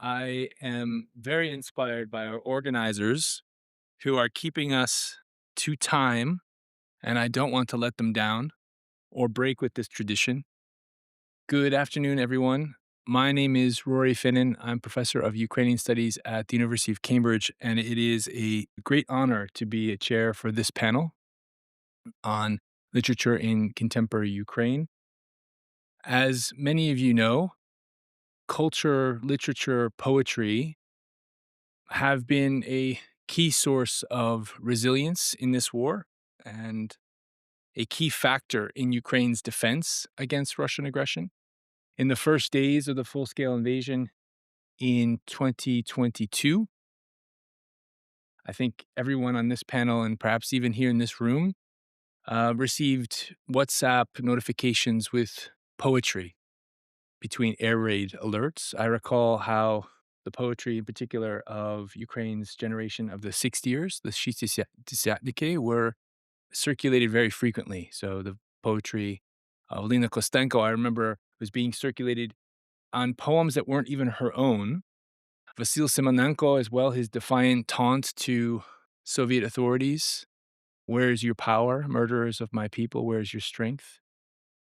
I am very inspired by our organizers who are keeping us to time, and I don't want to let them down or break with this tradition. Good afternoon, everyone. My name is Rory Finnan. I'm professor of Ukrainian studies at the University of Cambridge, and it is a great honor to be a chair for this panel on literature in contemporary Ukraine. As many of you know, culture, literature, poetry have been a key source of resilience in this war and a key factor in Ukraine's defense against Russian aggression. In the first days of the full scale invasion in 2022, I think everyone on this panel and perhaps even here in this room received WhatsApp notifications with poetry between air raid alerts. I recall how the poetry, in particular, of Ukraine's generation of the 60ers, the Shishtisятniki, were circulated very frequently. So the poetry of Lena Kostenko, I remember, was being circulated on poems that weren't even her own. Vasil Simonenko, as well, his defiant taunt to Soviet authorities. Where's your power, murderers of my people? Where's your strength?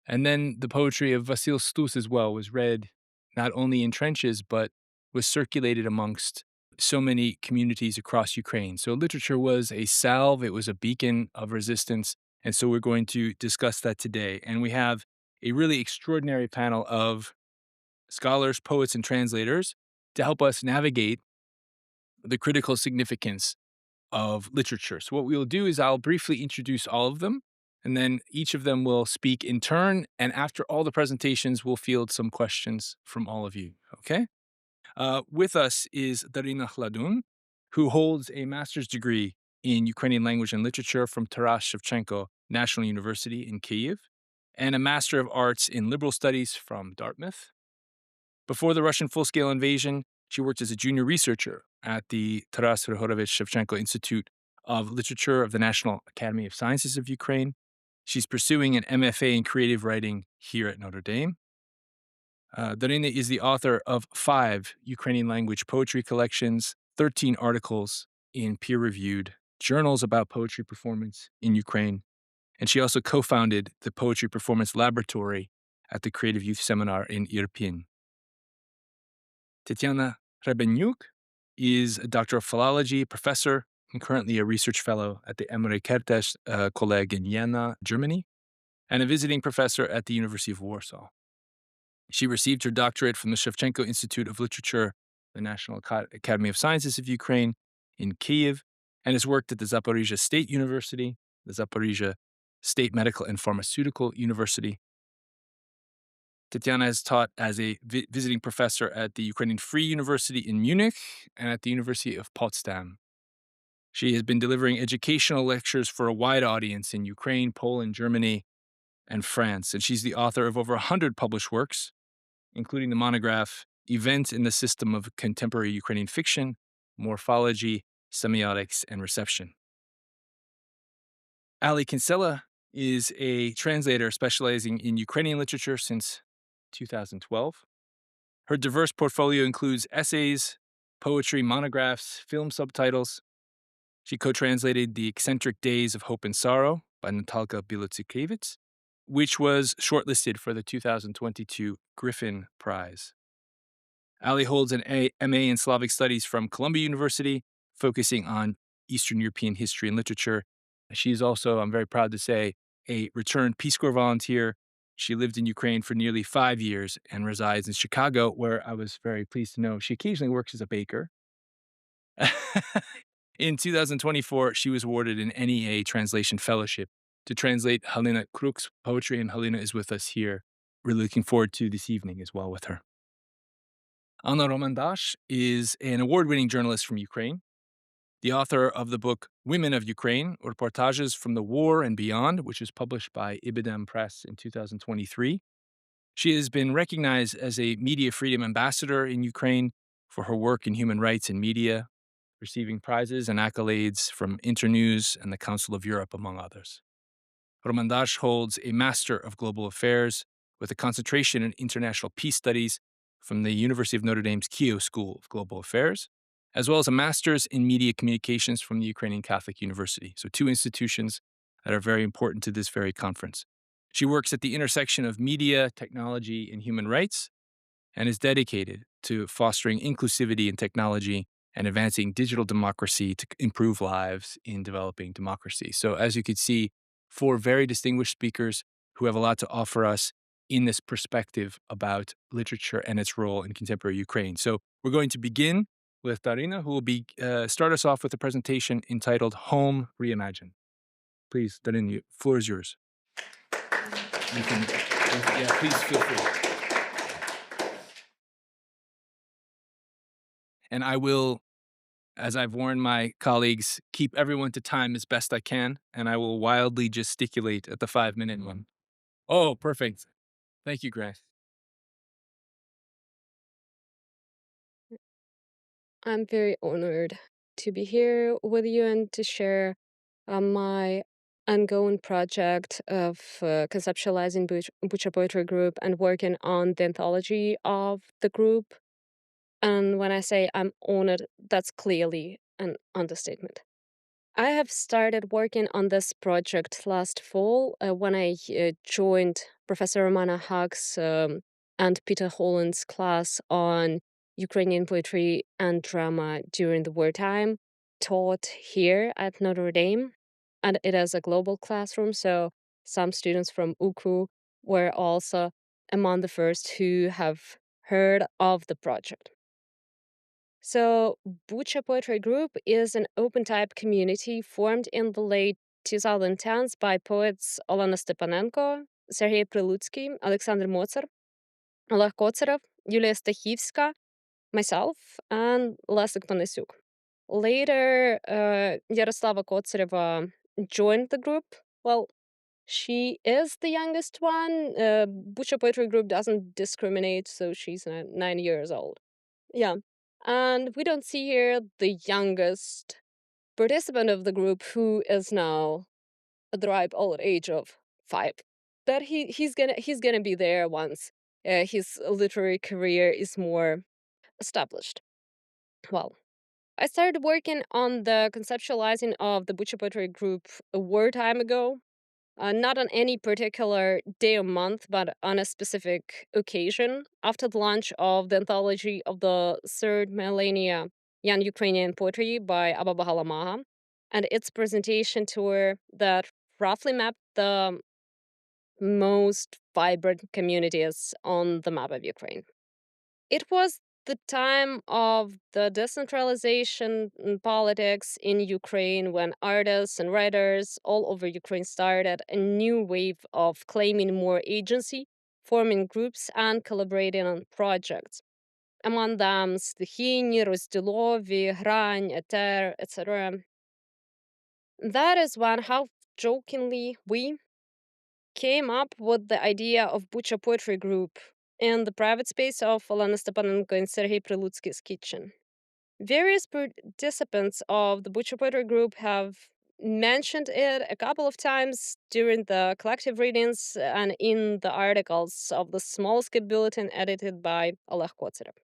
And then the poetry of Vasil Stus as well was read not only in trenches, but was circulated amongst so many communities across Ukraine. So literature was a salve, it was a beacon of resistance. And so we're going to discuss that today. And we have a really extraordinary panel of scholars, poets, and translators to help us navigate the critical significance of literature. So what we will do is I'll briefly introduce all of them, and then each of them will speak in turn. And after all the presentations, we'll field some questions from all of you. Okay? With us is Darina Khladun, who holds a master's degree in Ukrainian language and literature from Taras Shevchenko National University in Kyiv, and a Master of Arts in Liberal Studies from Dartmouth. Before the Russian full-scale invasion, she worked as a junior researcher at the Taras Hrihorovich Shevchenko Institute of Literature of the National Academy of Sciences of Ukraine. She's pursuing an MFA in creative writing here at Notre Dame. Darina is the author of 5 Ukrainian language poetry collections, 13 articles in peer-reviewed journals about poetry performance in Ukraine, and she also co-founded the Poetry Performance Laboratory at the Creative Youth Seminar in Irpin. Tatiana Hrebenyuk is a doctor of philology, professor, and currently a research fellow at the Emre Kertész Kolleg in Jena, Germany, and a visiting professor at the University of Warsaw. She received her doctorate from the Shevchenko Institute of Literature, the National Academy of Sciences of Ukraine in Kyiv, and has worked at the Zaporizhia State University, the Zaporizhia State Medical and Pharmaceutical University. Tatiana has taught as a visiting professor at the Ukrainian Free University in Munich and at the University of Potsdam. She has been delivering educational lectures for a wide audience in Ukraine, Poland, Germany, and France, and she's the author of over 100 published works, including the monograph Events in the System of Contemporary Ukrainian Fiction, Morphology, Semiotics, and Reception. Allie Kinsella is a translator specializing in Ukrainian literature since 2012. Her diverse portfolio includes essays, poetry, monographs, film subtitles. She co-translated The Eccentric Days of Hope and Sorrow by Natalka Bilotsykevich, which was shortlisted for the 2022 Griffin Prize. Allie holds an MA in Slavic Studies from Columbia University, focusing on Eastern European history and literature. She is also, I'm very proud to say, a returned Peace Corps volunteer. She lived in Ukraine for nearly 5 years and resides in Chicago, where I was very pleased to know she occasionally works as a baker. In 2024, she was awarded an NEA Translation Fellowship to translate Halina Kruk's poetry, and Halina is with us here. Really looking forward to this evening as well with her. Anna Romandash is an award-winning journalist from Ukraine, the author of the book Women of Ukraine, Reportages from the War and Beyond, which was published by Ibidem Press in 2023. She has been recognized as a media freedom ambassador in Ukraine for her work in human rights and media, receiving prizes and accolades from Internews and the Council of Europe, among others. Romandash holds a Master of Global Affairs with a concentration in international peace studies from the University of Notre Dame's Keough School of Global Affairs, as well as a master's in media communications from the Ukrainian Catholic University. So, two institutions that are very important to this very conference. She works at the intersection of media, technology, and human rights, and is dedicated to fostering inclusivity in technology and advancing digital democracy to improve lives in developing democracy. So, as you can see, four very distinguished speakers who have a lot to offer us in this perspective about literature and its role in contemporary Ukraine. So, we're going to begin with Darina, who will start us off with a presentation entitled Home Reimagined. Please, Darina, the floor is yours. You can, yeah, please feel free. And I will, as I've warned my colleagues, keep everyone to time as best I can, and I will wildly gesticulate at the 5-minute one. Oh, perfect. Thank you, Grace. I'm very honored to be here with you and to share my ongoing project of conceptualizing Bucha Poetry Group and working on the anthology of the group. And when I say I'm honored, that's clearly an understatement. I have started working on this project last fall when I joined Professor Romana Hack's and Peter Holland's class on Ukrainian poetry and drama during the wartime, taught here at Notre Dame. And it is a global classroom, so some students from UKU were also among the first who have heard of the project. So, Bucha Poetry Group is an open type community formed in the late 2010s by poets Olena Stepanenko, Sergei Prilutsky, Alexander Mozer, Oleg Kotsarev, Yulia Stachivska, myself, and Leszek Panasiuk. Later, Yaroslava Kotsareva joined the group. Well, she is the youngest one. Bucha Poetry Group doesn't discriminate, so she's 9 years old. Yeah. And we don't see here the youngest participant of the group who is now at the ripe old age of 5. But he's gonna be there once his literary career is more established. Well, I started working on the conceptualizing of the Bucha Poetry Group a wartime ago. Not on any particular day or month, but on a specific occasion after the launch of the anthology of the third millennia Young Ukrainian Poetry by Abba Bahalamaha and its presentation tour that roughly mapped the most vibrant communities on the map of Ukraine. It was the time of the decentralization in politics in Ukraine when artists and writers all over Ukraine started a new wave of claiming more agency, forming groups, and collaborating on projects. Among them, Стихійні, Розділові, Грань, Етер, etc. That is when, how jokingly, we came up with the idea of Bucha Poetry Group in the private space of Olena Stepanenko and Sergei Prilutsky's kitchen. Various participants of the Bucha Poetry Group have mentioned it a couple of times during the collective readings and in the articles of the small scale bulletin edited by Oleg Kotsarev.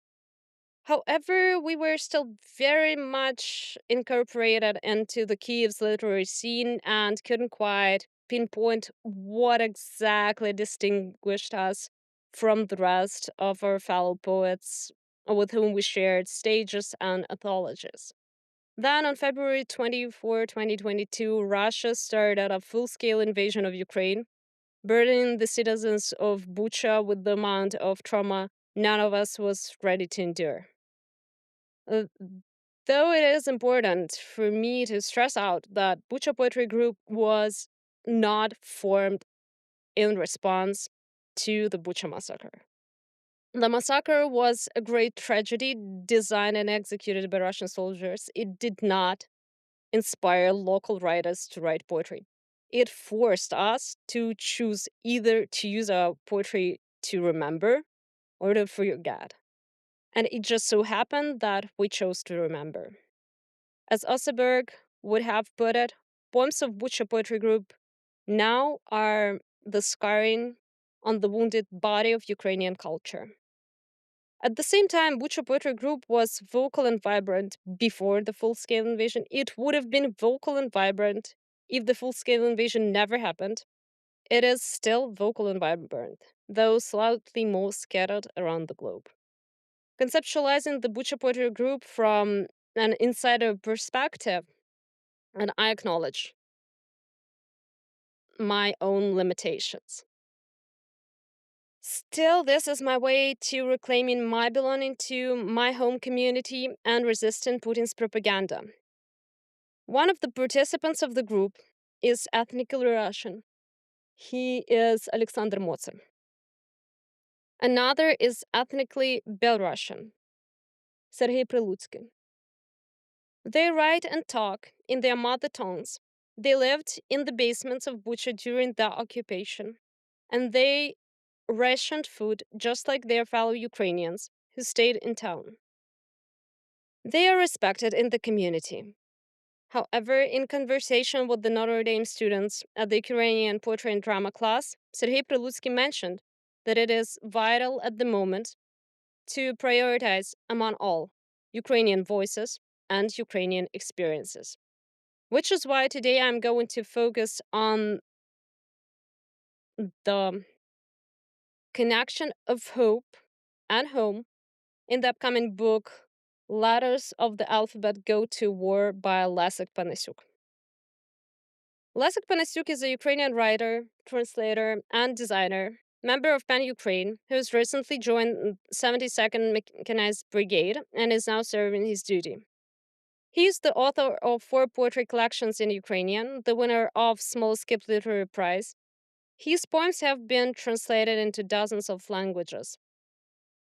However, we were still very much incorporated into the Kiev's literary scene and couldn't quite pinpoint what exactly distinguished us from the rest of our fellow poets with whom we shared stages and anthologies. Then on February 24, 2022, Russia started a full-scale invasion of Ukraine, burdening the citizens of Bucha with the amount of trauma none of us was ready to endure. Uh, though it is important for me to stress out that Bucha Poetry Group was not formed in response to the Bucha massacre. The massacre was a great tragedy designed and executed by Russian soldiers. It did not inspire local writers to write poetry. It forced us to choose either to use our poetry to remember or to forget. And it just so happened that we chose to remember. As Oseberg would have put it, poems of Bucha Poetry Group now are the scarring on the wounded body of Ukrainian culture. At the same time, Bucha Poetry Group was vocal and vibrant before the full scale invasion. It would have been vocal and vibrant if the full scale invasion never happened. It is still vocal and vibrant, though slightly more scattered around the globe. Conceptualizing the Bucha Poetry Group from an insider perspective, and I acknowledge my own limitations. Still, this is my way to reclaiming my belonging to my home community and resisting Putin's propaganda. One of the participants of the group is ethnically Russian. He is Alexander Mozer. Another is ethnically Belarusian, Sergei Prilutsky. They write and talk in their mother tongues. They lived in the basements of Bucha during the occupation, and they rationed food just like their fellow Ukrainians who stayed in town. They are respected in the community. However, in conversation with the Notre Dame students at the Ukrainian poetry and drama class, Sergei Prilutsky mentioned that it is vital at the moment to prioritize, among all, Ukrainian voices and Ukrainian experiences. Which is why today I'm going to focus on the connection of hope and home in the upcoming book Letters of the Alphabet Go to War by Leszek Panasiuk. Leszek Panasiuk is a Ukrainian writer, translator, and designer, member of Pan Ukraine, who has recently joined 72nd Mechanized Brigade and is now serving his duty. He is the author of 4 poetry collections in Ukrainian, the winner of Small Skip Literary Prize. His poems have been translated into dozens of languages.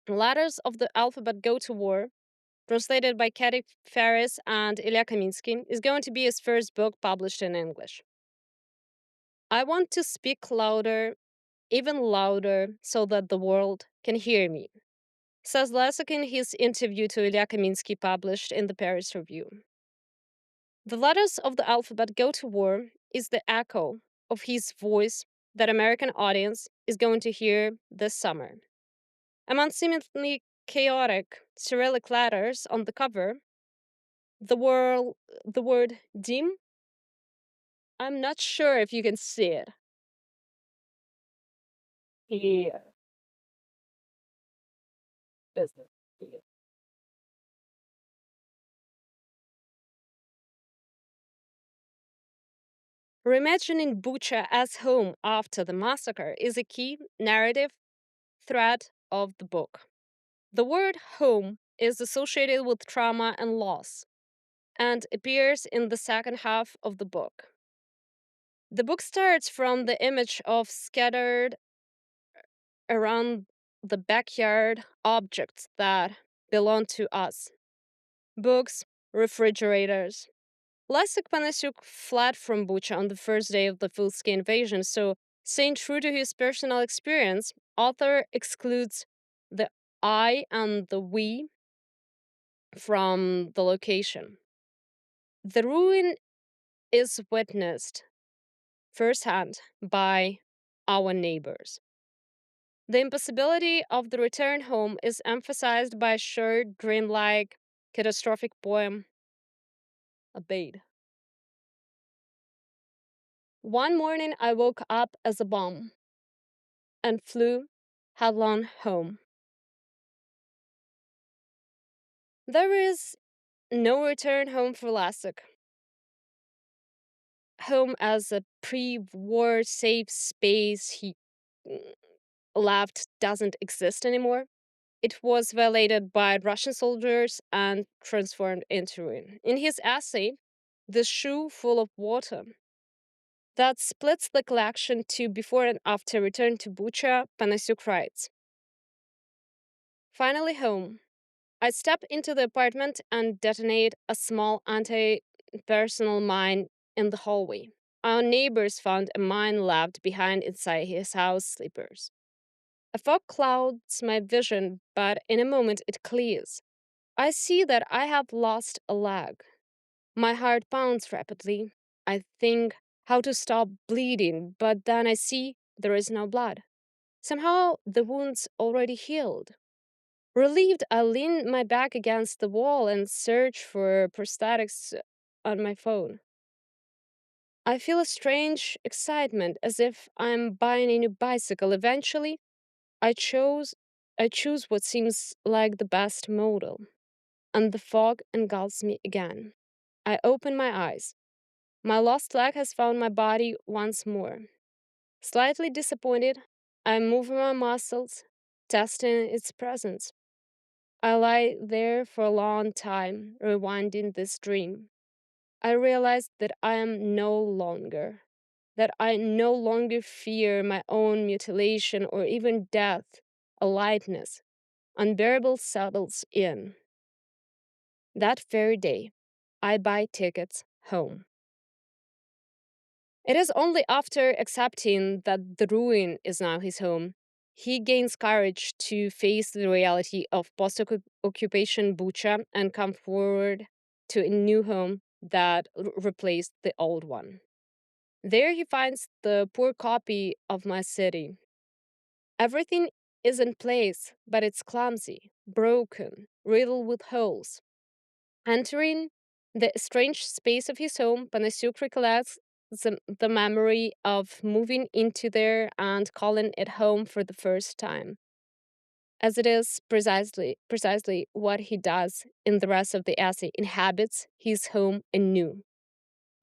Letters of the Alphabet Go to War, translated by Katy Ferris and Ilya Kaminsky, is going to be his first book published in English. I want to speak louder, even louder, so that the world can hear me, says Leszek in his interview to Ilya Kaminsky published in the Paris Review. The Letters of the Alphabet Go to War is the echo of his voice that American audience is going to hear this summer. Among seemingly chaotic Cyrillic letters on the cover, the word dim, I'm not sure if you can see it. Here. Business. Here. Reimagining Bucha as home after the massacre is a key narrative thread of the book. The word home is associated with trauma and loss and appears in the second half of the book. The book starts from the image of scattered around the backyard objects that belong to us: books, refrigerators. Leszek Panasiuk fled from Bucha on the first day of the full-scale invasion, so staying true to his personal experience, author excludes the I and the we from the location. The ruin is witnessed firsthand by our neighbors. The impossibility of the return home is emphasized by a short, dreamlike, catastrophic poem, Abaid. One morning I woke up as a bomb and flew headlong home. There is no return home for Leszek. Home as a pre-war safe space he left doesn't exist anymore. It was violated by Russian soldiers and transformed into ruin. In his essay, The Shoe Full of Water, that splits the collection to before and after return to Bucha, Panasiuk writes, "Finally home. I step into the apartment and detonate a small anti-personal mine in the hallway. Our neighbors found a mine left behind inside his house sleepers. A fog clouds my vision, but in a moment it clears. I see that I have lost a leg. My heart pounds rapidly. I think how to stop bleeding, but then I see there is no blood. Somehow the wound's already healed. Relieved, I lean my back against the wall and search for prosthetics on my phone. I feel a strange excitement as if I'm buying a new bicycle. Eventually, I chose I choose what seems like the best model, and the fog engulfs me again. I open my eyes. My lost leg has found my body once more. Slightly disappointed, I move my muscles, testing its presence. I lie there for a long time, rewinding this dream. I realize that I no longer fear my own mutilation or even death. A lightness, unbearable settles in. That very day, I buy tickets home. It is only after accepting that the ruin is now his home, he gains courage to face the reality of post occupation Bucha and come forward to a new home that replaced the old one. There he finds the poor copy of my city. Everything is in place, but it's clumsy, broken, riddled with holes. Entering the strange space of his home, Panasiuk recollects the memory of moving into there and calling it home for the first time, as it is precisely what he does in the rest of the essay, inhabits his home anew.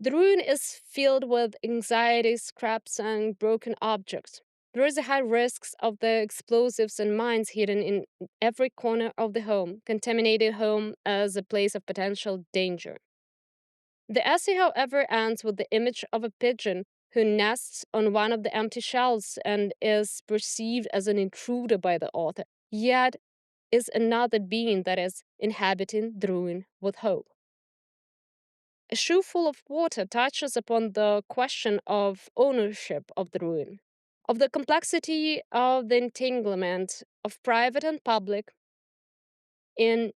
The ruin is filled with anxiety, scraps, and broken objects. There is a high risk of the explosives and mines hidden in every corner of the home, contaminated home as a place of potential danger. The essay, however, ends with the image of a pigeon who nests on one of the empty shelves and is perceived as an intruder by the author, yet is another being that is inhabiting the ruin with hope. A shoe full of water touches upon the question of ownership of the ruin, of the complexity of the entanglement of private and public in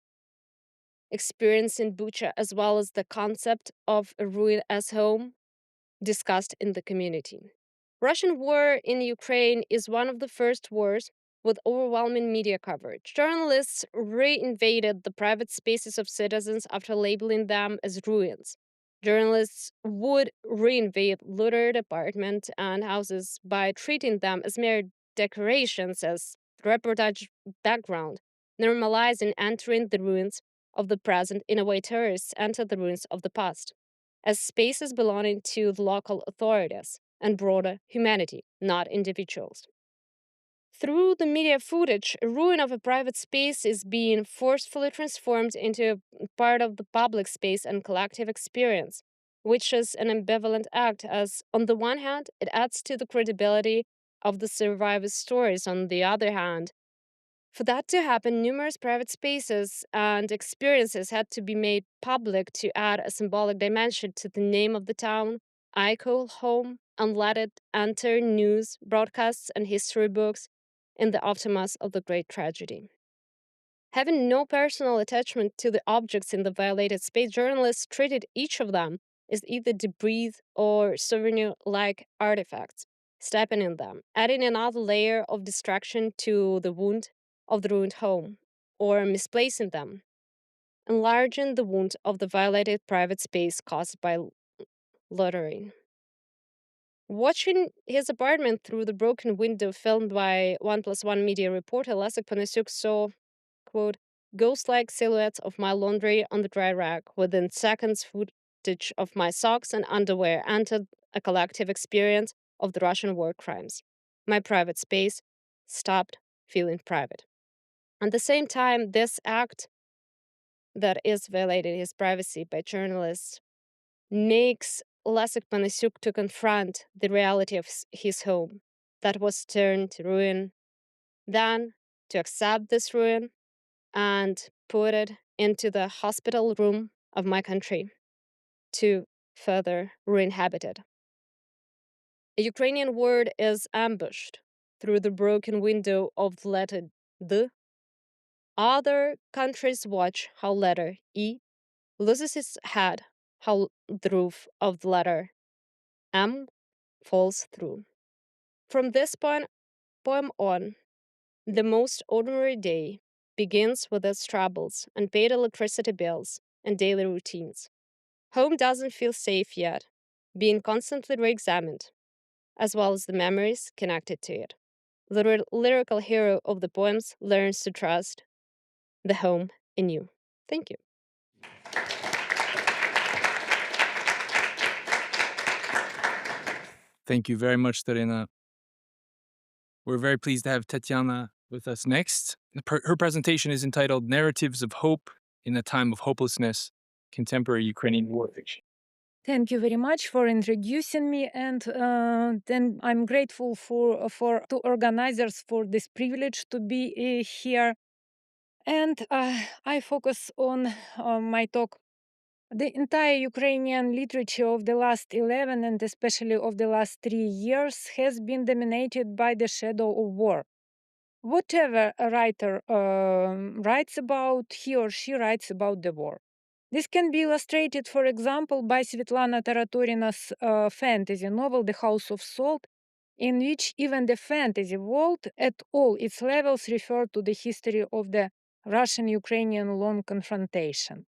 experience in Bucha, as well as the concept of a ruin as home discussed in the community. Russian war in Ukraine is one of the first wars with overwhelming media coverage. Journalists reinvaded the private spaces of citizens after labeling them as ruins. Journalists would reinvade littered apartments and houses by treating them as mere decorations, as reportage background, normalizing entering the ruins of the present in a way tourists enter the ruins of the past, as spaces belonging to the local authorities and broader humanity, not individuals. Through the media footage, a ruin of a private space is being forcefully transformed into a part of the public space and collective experience, which is an ambivalent act, as, on the one hand, it adds to the credibility of the survivors' stories. On the other hand, for that to happen, numerous private spaces and experiences had to be made public to add a symbolic dimension to the name of the town. I call home and let it enter news, broadcasts, and history books in the aftermath of the great tragedy. Having no personal attachment to the objects in the violated space, journalists treated each of them as either debris or souvenir like artifacts, stepping in them, adding another layer of distraction to the wound of the ruined home, or misplacing them, enlarging the wound of the violated private space caused by littering. Watching his apartment through the broken window filmed by 1+1 media reporter, Leszek Panasiuk saw, quote, ghost-like silhouettes of my laundry on the dry rack. Within seconds, footage of my socks and underwear entered a collective experience of the Russian war crimes. My private space stopped feeling private. At the same time, this act that is violating his privacy by journalists makes Leszek Panasiuk to confront the reality of his home that was turned to ruin, then to accept this ruin and put it into the hospital room of my country to further re-inhabit it. A Ukrainian word is ambushed through the broken window of the letter D. Other countries watch how letter E loses its head, how the roof of the letter M falls through. From this poem on, the most ordinary day begins with its troubles, unpaid electricity bills, and daily routines. Home doesn't feel safe yet, being constantly re examined, as well as the memories connected to it. The lyrical hero of the poems learns to trust the home in you. Thank you. Thank you very much, Tatiana. We're very pleased to have Tatiana with us next. Her presentation is entitled Narratives of Hope in a Time of Hopelessness, Contemporary Ukrainian War Fiction. Thank you very much for introducing me, and then I'm grateful for to organizers for this privilege to be here. And I focus on my talk. The entire Ukrainian literature of the last 11 and especially of the last 3 years has been dominated by the shadow of war. Whatever a writer writes about, he or she writes about the war. This can be illustrated, for example, by Svetlana Taratorina's fantasy novel The House of Salt, in which even the fantasy world at all its levels refer to the history of the Russian-Ukrainian long confrontation.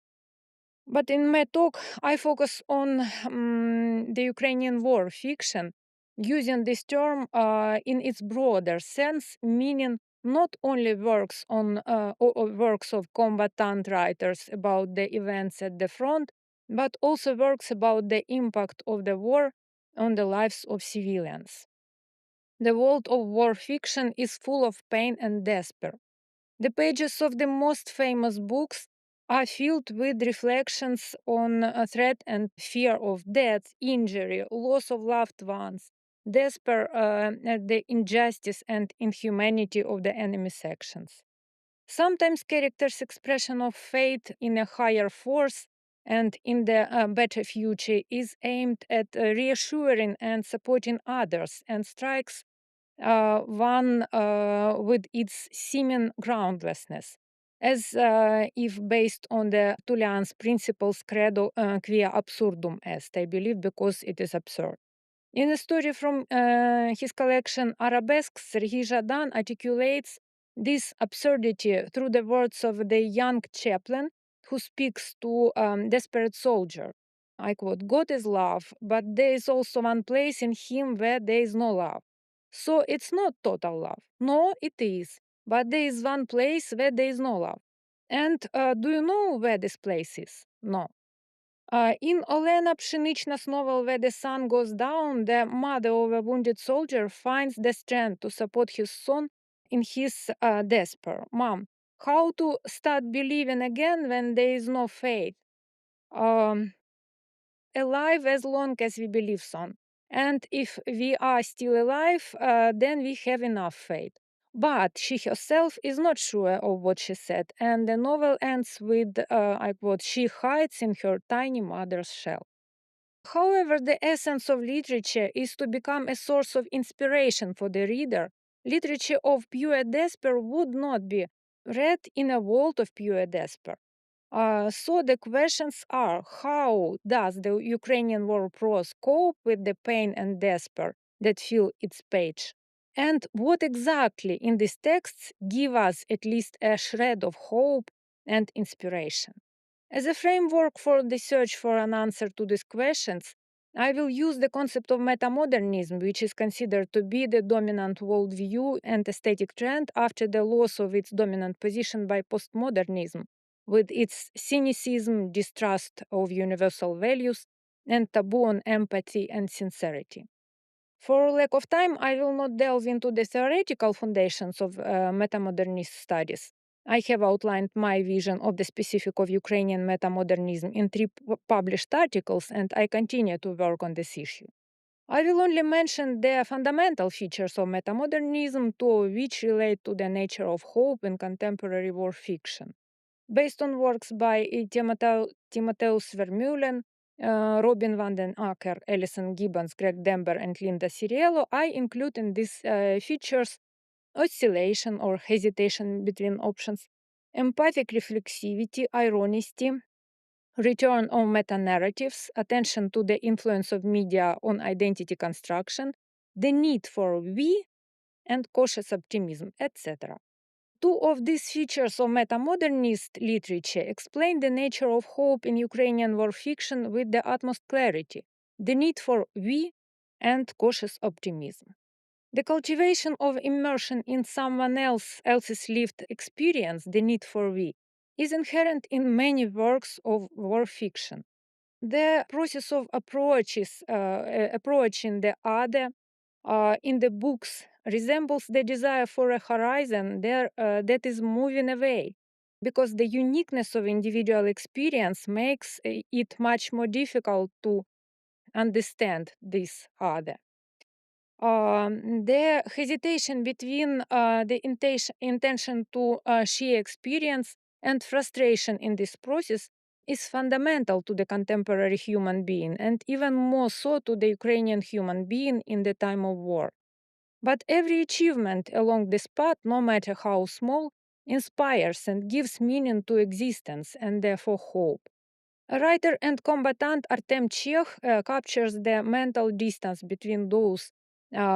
But in my talk, I focus on the Ukrainian war fiction, using this term in its broader sense, meaning not only works on or works of combatant writers about the events at the front, but also works about the impact of the war on the lives of civilians. The world of war fiction is full of pain and despair. The pages of the most famous books are filled with reflections on a threat and fear of death, injury, loss of loved ones, despair at the injustice and inhumanity of the enemy sections. Sometimes characters' expression of faith in a higher force and in the better future is aimed at reassuring and supporting others and strikes one with its seeming groundlessness, as if based on the Tullian's principles credo quia absurdum est, I believe, because it is absurd. In a story from his collection Arabesques, Serhii Zhadan articulates this absurdity through the words of the young chaplain who speaks to desperate soldier. I quote, God is love, but there is also one place in him where there is no love. So it's not total love. No, it is. But there is one place where there is no love. And do you know where this place is? No. In Olena Pshenichna's novel Where the Sun Goes Down, the mother of a wounded soldier finds the strength to support his son in his despair. Mom, how to start believing again when there is no faith? Um, Alive as long as we believe so. And if we are still alive, then we have enough faith. But she herself is not sure of what she said, and the novel ends with, I quote, she hides in her tiny mother's shell. However, the essence of literature is to become a source of inspiration for the reader. Literature of pure despair would not be read in a world of pure despair. So the questions are, how does the Ukrainian war prose cope with the pain and despair that fill its page? And what exactly in these texts give us at least a shred of hope and inspiration? As a framework for the search for an answer to these questions, I will use the concept of metamodernism, which is considered to be the dominant worldview and aesthetic trend after the loss of its dominant position by postmodernism, with its cynicism, distrust of universal values, and taboo on empathy and sincerity. For lack of time, I will not delve into the theoretical foundations of metamodernist studies. I have outlined my vision of the specific of Ukrainian metamodernism in 3 published articles, and I continue to work on this issue. I will only mention the fundamental features of metamodernism, two of which relate to the nature of hope in contemporary war fiction. Based on works by Timotheus Vermeulen, Robin van den Acker, Alison Gibbons, Greg Dember, and Linda Ciriello, I include in these features oscillation or hesitation between options, empathic reflexivity, ironicity, return on meta-narratives, attention to the influence of media on identity construction, the need for we, and cautious optimism, etc. Two of these features of metamodernist literature explain the nature of hope in Ukrainian war fiction with the utmost clarity: the need for we and cautious optimism. The cultivation of immersion in someone else's lived experience, the need for we, is inherent in many works of war fiction. The process of approaching the other in the books resembles the desire for a horizon that is moving away, because the uniqueness of individual experience makes it much more difficult to understand this other. The hesitation between the intention to share experience and frustration in this process is fundamental to the contemporary human being, and even more so to the Ukrainian human being in the time of war. But every achievement along this path, no matter how small, inspires and gives meaning to existence and therefore hope. Writer and combatant Artem Chekh captures the mental distance between those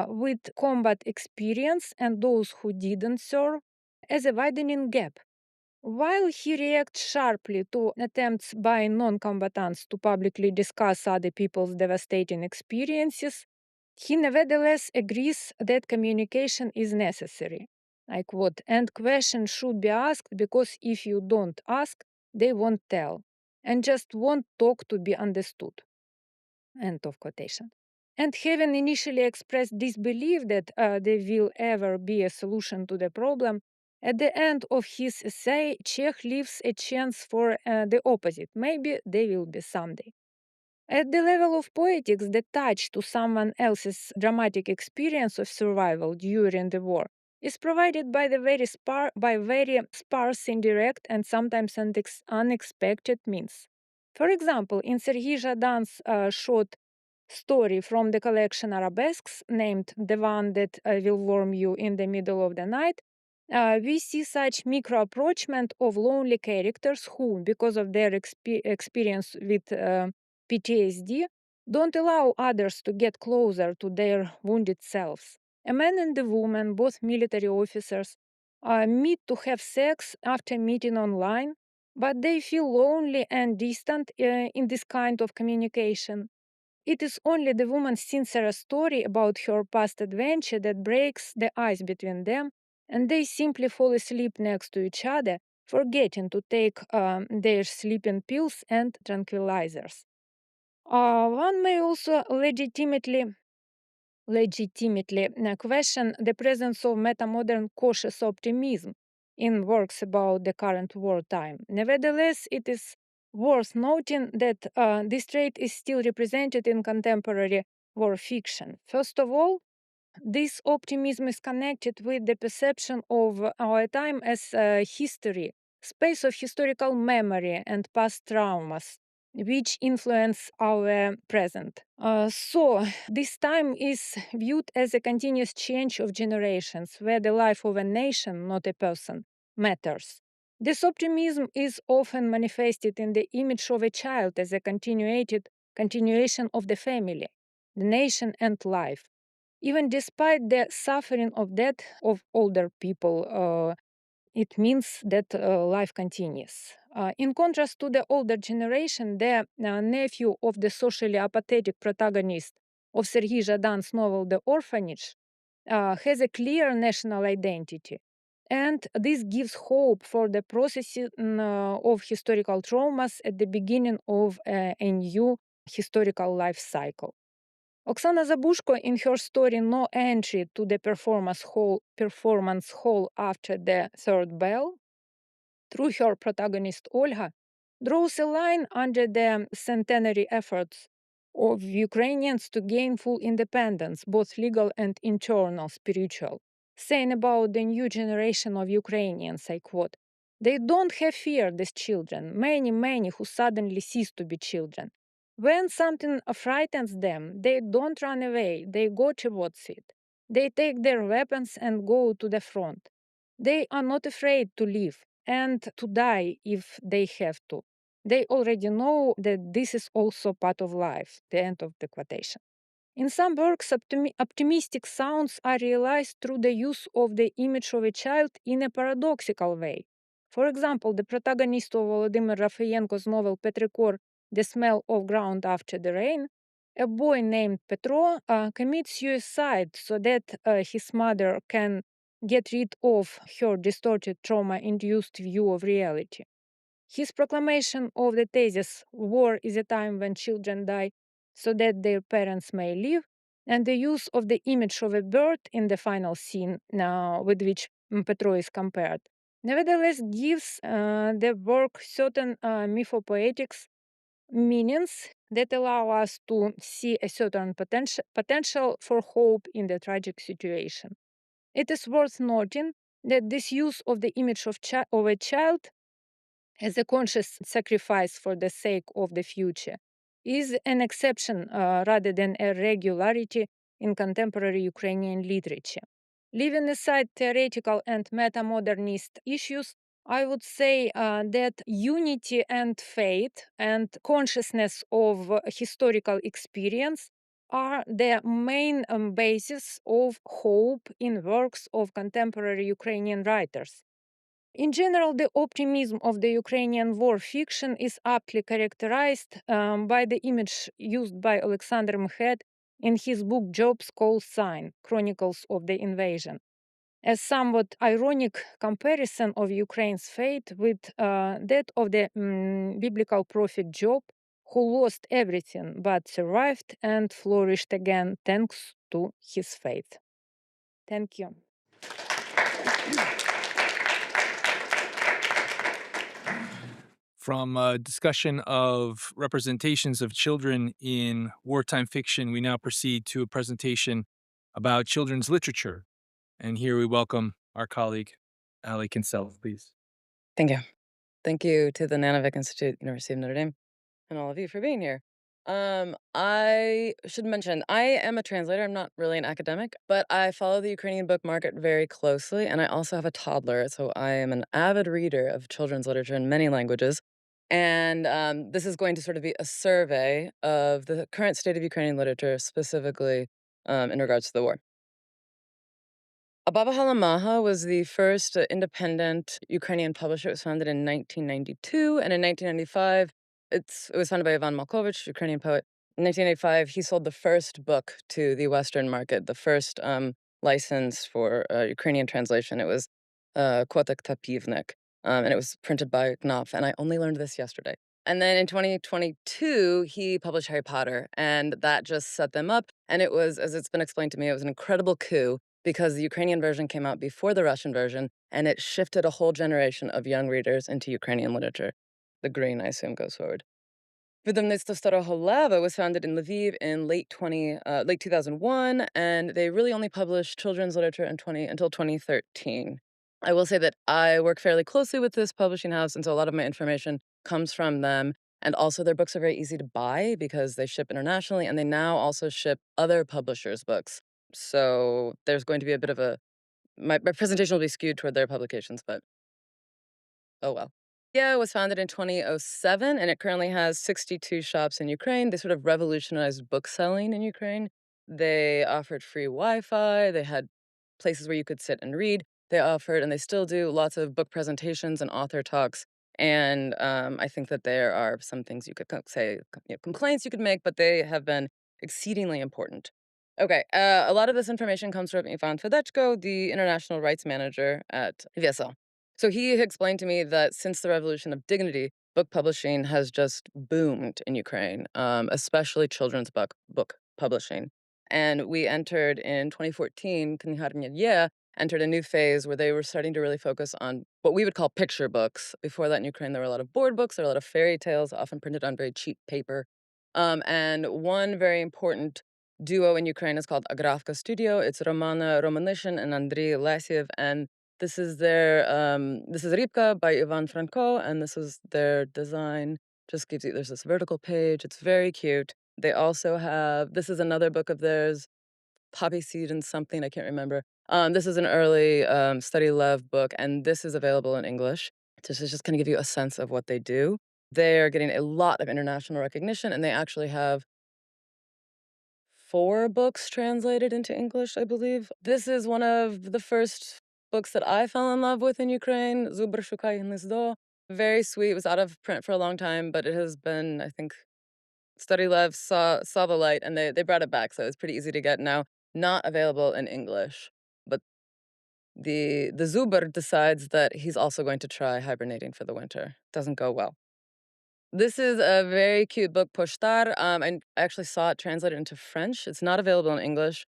with combat experience and those who didn't serve as a widening gap. While he reacts sharply to attempts by non combatants to publicly discuss other people's devastating experiences, he nevertheless agrees that communication is necessary. I quote, and questions should be asked because if you don't ask, they won't tell and just won't talk to be understood. End of quotation. And having initially expressed this belief that there will ever be a solution to the problem, at the end of his essay, Czech leaves a chance for the opposite. Maybe there will be someday. At the level of poetics, the touch to someone else's dramatic experience of survival during the war is provided by very sparse, indirect, and sometimes unexpected means. For example, in Sergei Zhadan's short story from the collection Arabesques, named The One That Will Warm You in the Middle of the Night, we see such micro approachment of lonely characters who, because of their experience with PTSD, don't allow others to get closer to their wounded selves. A man and a woman, both military officers, meet to have sex after meeting online, but they feel lonely and distant in this kind of communication. It is only the woman's sincere story about her past adventure that breaks the ice between them, and they simply fall asleep next to each other, forgetting to take their sleeping pills and tranquilizers. One may also legitimately question the presence of metamodern cautious optimism in works about the current wartime. Nevertheless, it is worth noting that this trait is still represented in contemporary war fiction. First of all, this optimism is connected with the perception of our time as a history, space of historical memory and past traumas, which influence our present. So, this time is viewed as a continuous change of generations, where the life of a nation, not a person, matters. This optimism is often manifested in the image of a child as a continuation of the family, the nation, and life. Even despite the suffering of death of older people, it means that life continues. In contrast to the older generation, the nephew of the socially apathetic protagonist of Sergei Zhadan's novel The Orphanage has a clear national identity. And this gives hope for the processing of historical traumas at the beginning of a new historical life cycle. Oksana Zabushko, in her story No Entry to the Performance Hall After the Third Bell, through her protagonist Olga, draws a line under the centenary efforts of Ukrainians to gain full independence, both legal and internal, spiritual, saying about the new generation of Ukrainians, I quote, they don't have fear, these children, many who suddenly cease to be children. When something frightens them, they don't run away, they go towards it. They take their weapons and go to the front. They are not afraid to live and to die if they have to. They already know that this is also part of life. The end of the quotation. In some works, optimistic sounds are realized through the use of the image of a child in a paradoxical way. For example, the protagonist of Volodymyr Raffayenko's novel Petrichor, The Smell of Ground After the Rain, a boy named Petro commits suicide so that his mother can get rid of her distorted trauma-induced view of reality. His proclamation of the thesis, war is a time when children die so that their parents may live, and the use of the image of a bird in the final scene with which Petro is compared, nevertheless gives the work certain mythopoetics meanings that allow us to see a certain potential for hope in the tragic situation. It is worth noting that this use of the image of a child as a conscious sacrifice for the sake of the future is an exception rather than a regularity in contemporary Ukrainian literature. Leaving aside theoretical and metamodernist issues, I would say that unity and faith and consciousness of historical experience are the main basis of hope in works of contemporary Ukrainian writers. In general, the optimism of the Ukrainian war fiction is aptly characterized by the image used by Alexander Mhed in his book Job's Call Sign, Chronicles of the Invasion. A somewhat ironic comparison of Ukraine's fate with that of the biblical prophet Job, who lost everything but survived and flourished again thanks to his faith. Thank you. From a discussion of representations of children in wartime fiction, we now proceed to a presentation about children's literature. And here we welcome our colleague, Allie Kinsella, please. Thank you. Thank you to the Nanovic Institute, University of Notre Dame, and all of you for being here. I should mention, I am a translator. I'm not really an academic, but I follow the Ukrainian book market very closely, and I also have a toddler, so I am an avid reader of children's literature in many languages. And this is going to sort of be a survey of the current state of Ukrainian literature, specifically in regards to the war. Ababa Halamaha was the first independent Ukrainian publisher. It was founded in 1992, and in 1995, it was founded by Ivan Malkovich, Ukrainian poet. In 1985, he sold the first book to the Western market, the first license for Ukrainian translation. It was Kotek Tapivnik, and it was printed by Knopf, and I only learned this yesterday. And then in 2022, he published Harry Potter, and that just set them up. And it was, as it's been explained to me, it was an incredible coup because the Ukrainian version came out before the Russian version, and it shifted a whole generation of young readers into Ukrainian literature. The green, I assume, goes forward. Видавництво Старого Лева was founded in Lviv in late 2001, and they really only published children's literature until 2013. I will say that I work fairly closely with this publishing house, and so a lot of my information comes from them. And also, their books are very easy to buy because they ship internationally, and they now also ship other publishers' books. So there's going to be a bit of my presentation will be skewed toward their publications, but oh well. Yeah, it was founded in 2007, and it currently has 62 shops in Ukraine. They sort of revolutionized book selling in Ukraine. They offered free Wi-Fi. They had places where you could sit and read. They offered, and they still do, lots of book presentations and author talks. And I think that there are some things you could say, complaints you could make, but they have been exceedingly important. Okay, a lot of this information comes from Ivan Fedechko, the international rights manager at VSL. So he explained to me that since the Revolution of Dignity, book publishing has just boomed in Ukraine, especially children's book publishing. And we entered in 2014, Kniharnya entered a new phase where they were starting to really focus on what we would call picture books. Before that in Ukraine, there were a lot of board books, there were a lot of fairy tales, often printed on very cheap paper. And one very important duo in Ukraine is called Agravka Studio. It's Romana Romanishin and Andriy Lasiev, and this is Ripka by Ivan Franco, and this is their design. Just gives you, there's this vertical page. It's very cute. They also have, this is another book of theirs, Poppy Seed and something, I can't remember. This is an early Study Love book, and this is available in English. This is just going to give you a sense of what they do. They are getting a lot of international recognition, and they actually have 4 books translated into English, I believe. This is one of the first books that I fell in love with in Ukraine, Zubr Shukay Hniezdo. Very sweet. It was out of print for a long time, but it has been, I think, Study Love saw the light and they brought it back, so it's pretty easy to get now. Not available in English, but the Zuber decides that he's also going to try hibernating for the winter. Doesn't go well. This is a very cute book, Poshtar. I actually saw it translated into French. It's not available in English,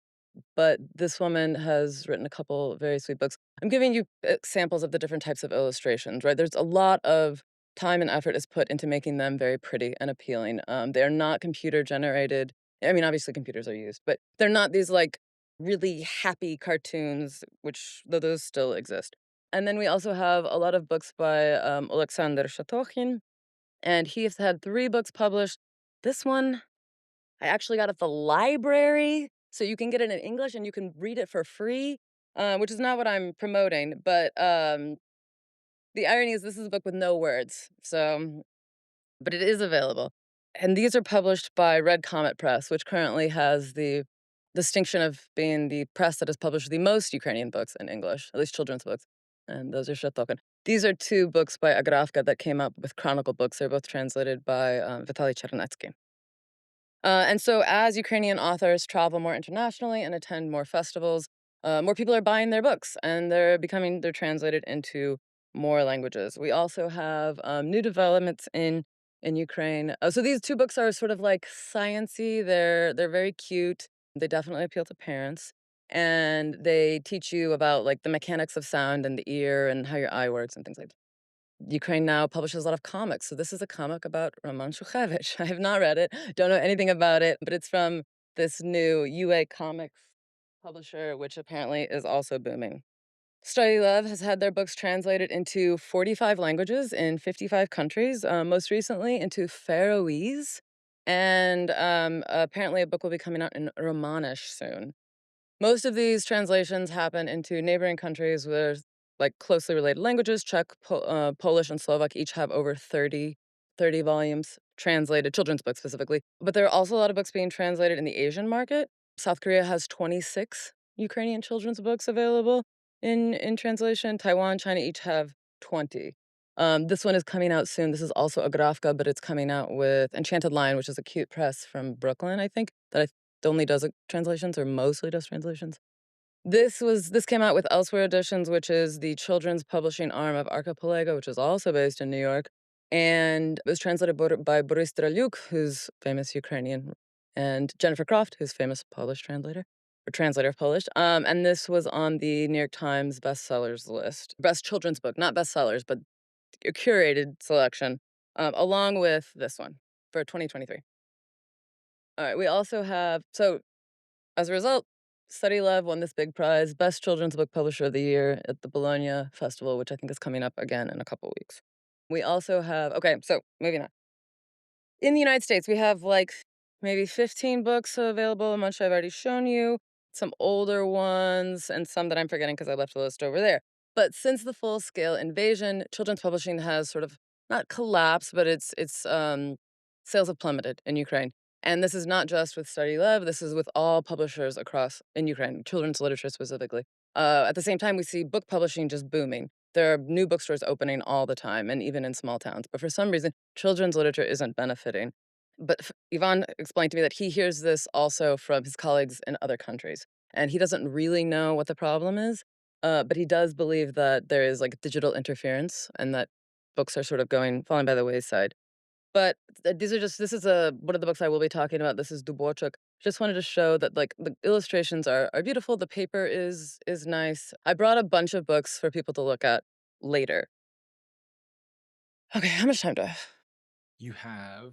but this woman has written a couple very sweet books. I'm giving you samples of the different types of illustrations, right? There's a lot of time and effort is put into making them very pretty and appealing. They're not computer generated. I mean, obviously computers are used, but they're not these like really happy cartoons, which though those still exist. And then we also have a lot of books by Alexander Shatokhin, and he has had 3 books published. This one I actually got at the library, so you can get it in English and you can read it for free, which is not what I'm promoting, but, the irony is this is a book with no words, so but it is available. And these are published by Red Comet Press, which currently has the distinction of being the press that has published the most Ukrainian books in English, at least children's books, and those are Shatokin. These are 2 books by Agravka that came up with Chronicle books. They're both translated by, Vitaly Chernetsky. And so as Ukrainian authors travel more internationally and attend more festivals, more people are buying their books and they're translated into more languages. We also have new developments in Ukraine. So these 2 books are sort of like sciency. They're very cute. They definitely appeal to parents, and they teach you about like the mechanics of sound and the ear and how your eye works and things like that. Ukraine now publishes a lot of comics. So this is a comic about Roman Shukhevich. I have not read it, don't know anything about it, but it's from this new UA Comics publisher, which apparently is also booming. Study Love has had their books translated into 45 languages in 55 countries, most recently into Faroese. And apparently a book will be coming out in Romanish soon. Most of these translations happen into neighboring countries with like closely related languages. Czech, Polish, and Slovak each have over 30 volumes translated, children's books specifically. But there are also a lot of books being translated in the Asian market. South Korea has 26 Ukrainian children's books available in translation. Taiwan, China each have 20. This one is coming out soon. This is also a Grafka, but it's coming out with Enchanted Lion, which is a cute press from Brooklyn, I think, that only does translations or mostly does translations. This came out with Elsewhere Editions, which is the children's publishing arm of Archipelago, which is also based in New York, and it was translated by Boris Dralyuk, who's famous Ukrainian, and Jennifer Croft, who's famous Polish translator or translator of Polish. And this was on the New York Times bestsellers list, best children's book, not bestsellers, but a curated selection, along with this one for 2023. All right, we also have as a result, Study Love won this big prize, Best Children's Book Publisher of the Year at the Bologna Festival, which I think is coming up again in a couple weeks. We also have okay, so moving on. In the United States, we have like maybe 15 books available, a bunch I've already shown you, some older ones, and some that I'm forgetting because I left the list over there. But since the full-scale invasion, children's publishing has sort of not collapsed, but its sales have plummeted in Ukraine. And this is not just with Study Love, this is with all publishers across in Ukraine, children's literature specifically. At the same time, we see book publishing just booming. There are new bookstores opening all the time, and even in small towns. But for some reason, children's literature isn't benefiting. But Ivan explained to me that he hears this also from his colleagues in other countries, and he doesn't really know what the problem is. But he does believe that there is like digital interference and that books are sort of falling by the wayside. But this is one of the books I will be talking about. This is Dubochuk. Just wanted to show that like the illustrations are beautiful. The paper is nice. I brought a bunch of books for people to look at later. Okay, how much time do I have? You have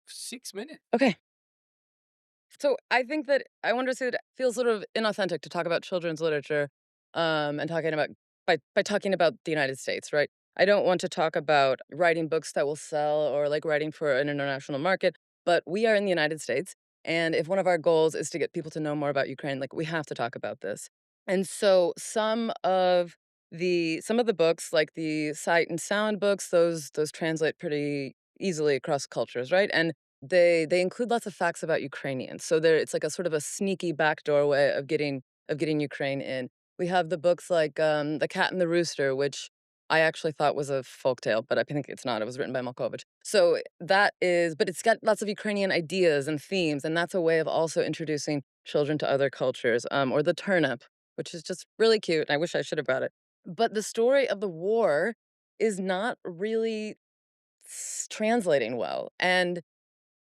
6 minutes. Okay. So I think that I want to say that it feels sort of inauthentic to talk about children's literature, and talking about by talking about the United States, right? I don't want to talk about writing books that will sell or like writing for an international market, but we are in the United States, and if one of our goals is to get people to know more about Ukraine, like we have to talk about this. And so some of the books, like the sight and sound books, those translate pretty easily across cultures, right? And they include lots of facts about Ukrainians. So there it's like a sort of a sneaky backdoor way of getting Ukraine in. We have the books like, The Cat and the Rooster, which I actually thought was a folktale, but I think it's not. It was written by Malkovich. So that is but it's got lots of Ukrainian ideas and themes, and that's a way of also introducing children to other cultures, or The Turnip, which is just really cute, and I wish I should have brought it. But the story of the war is not really translating well, and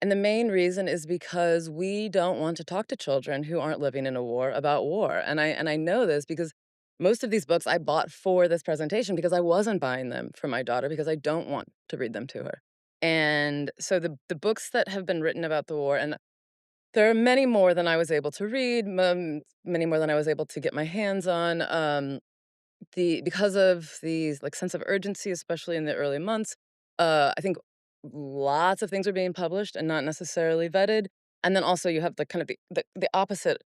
the main reason is because we don't want to talk to children who aren't living in a war about war, and I know this because most of these books I bought for this presentation because I wasn't buying them for my daughter because I don't want to read them to her. And so the books that have been written about the war, and there are many more than I was able to read, many more than I was able to get my hands on, because of the, like, sense of urgency, especially in the early months, I think lots of things are being published and not necessarily vetted, and then also you have the kind of the opposite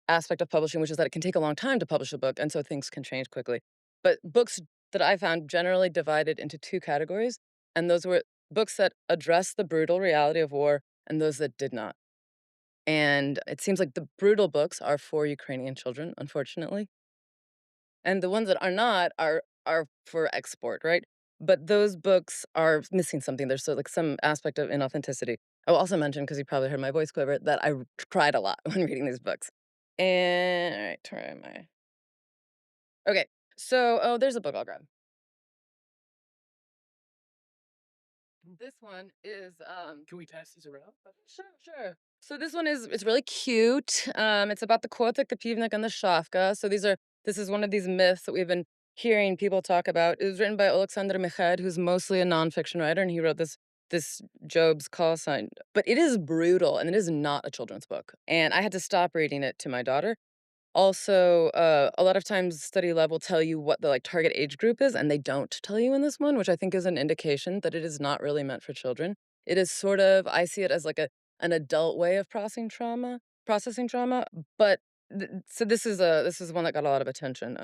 aspect of publishing, which is that it can take a long time to publish a book, and so things can change quickly. But books that I found generally divided into 2 categories, and those were books that address the brutal reality of war and those that did not. And it seems like the brutal books are for Ukrainian children, unfortunately. And the ones that are not are for export, right? But those books are missing something. There's so like some aspect of inauthenticity. I will also mention, because you probably heard my voice quiver, that I cried a lot when reading these books. And all right, where am I? Okay, so oh, there's a book I'll grab. This one is Can we pass these around? sure, sure. So this one is it's really cute. It's about the Kotek, the Pivnik, and the Shavka. So this is one of these myths that we've been hearing people talk about. It was written by Alexander Mikhail, who's mostly a nonfiction writer, and he wrote this Job's call sign. But it is brutal, and it is not a children's book. And I had to stop reading it to my daughter. Also, a lot of times Study Lab will tell you what the, like, target age group is, and they don't tell you in this one, which I think is an indication that it is not really meant for children. It is sort of I see it as like an adult way of processing trauma, but so this is one that got a lot of attention.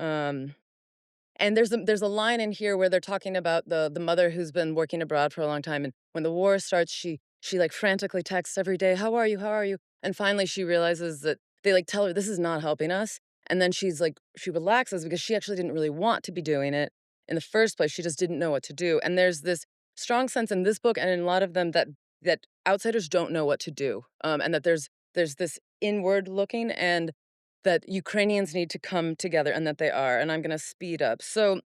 And there's a line in here where they're talking about the mother who's been working abroad for a long time, and when the war starts, she, like, frantically texts every day, "How are you? How are you?" And finally, she realizes that they, like, tell her, "This is not helping us," and then she relaxes because she actually didn't really want to be doing it in the first place, she just didn't know what to do, and there's this strong sense in this book and in a lot of them that outsiders don't know what to do, and that there's this inward looking and that Ukrainians need to come together and that they are, and I'm gonna speed up. So,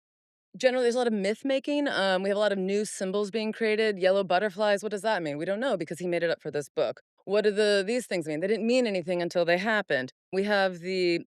generally, there's a lot of myth making, we have a lot of new symbols being created, yellow butterflies, what does that mean? We don't know because he made it up for this book. What do these things mean? They didn't mean anything until they happened. We have the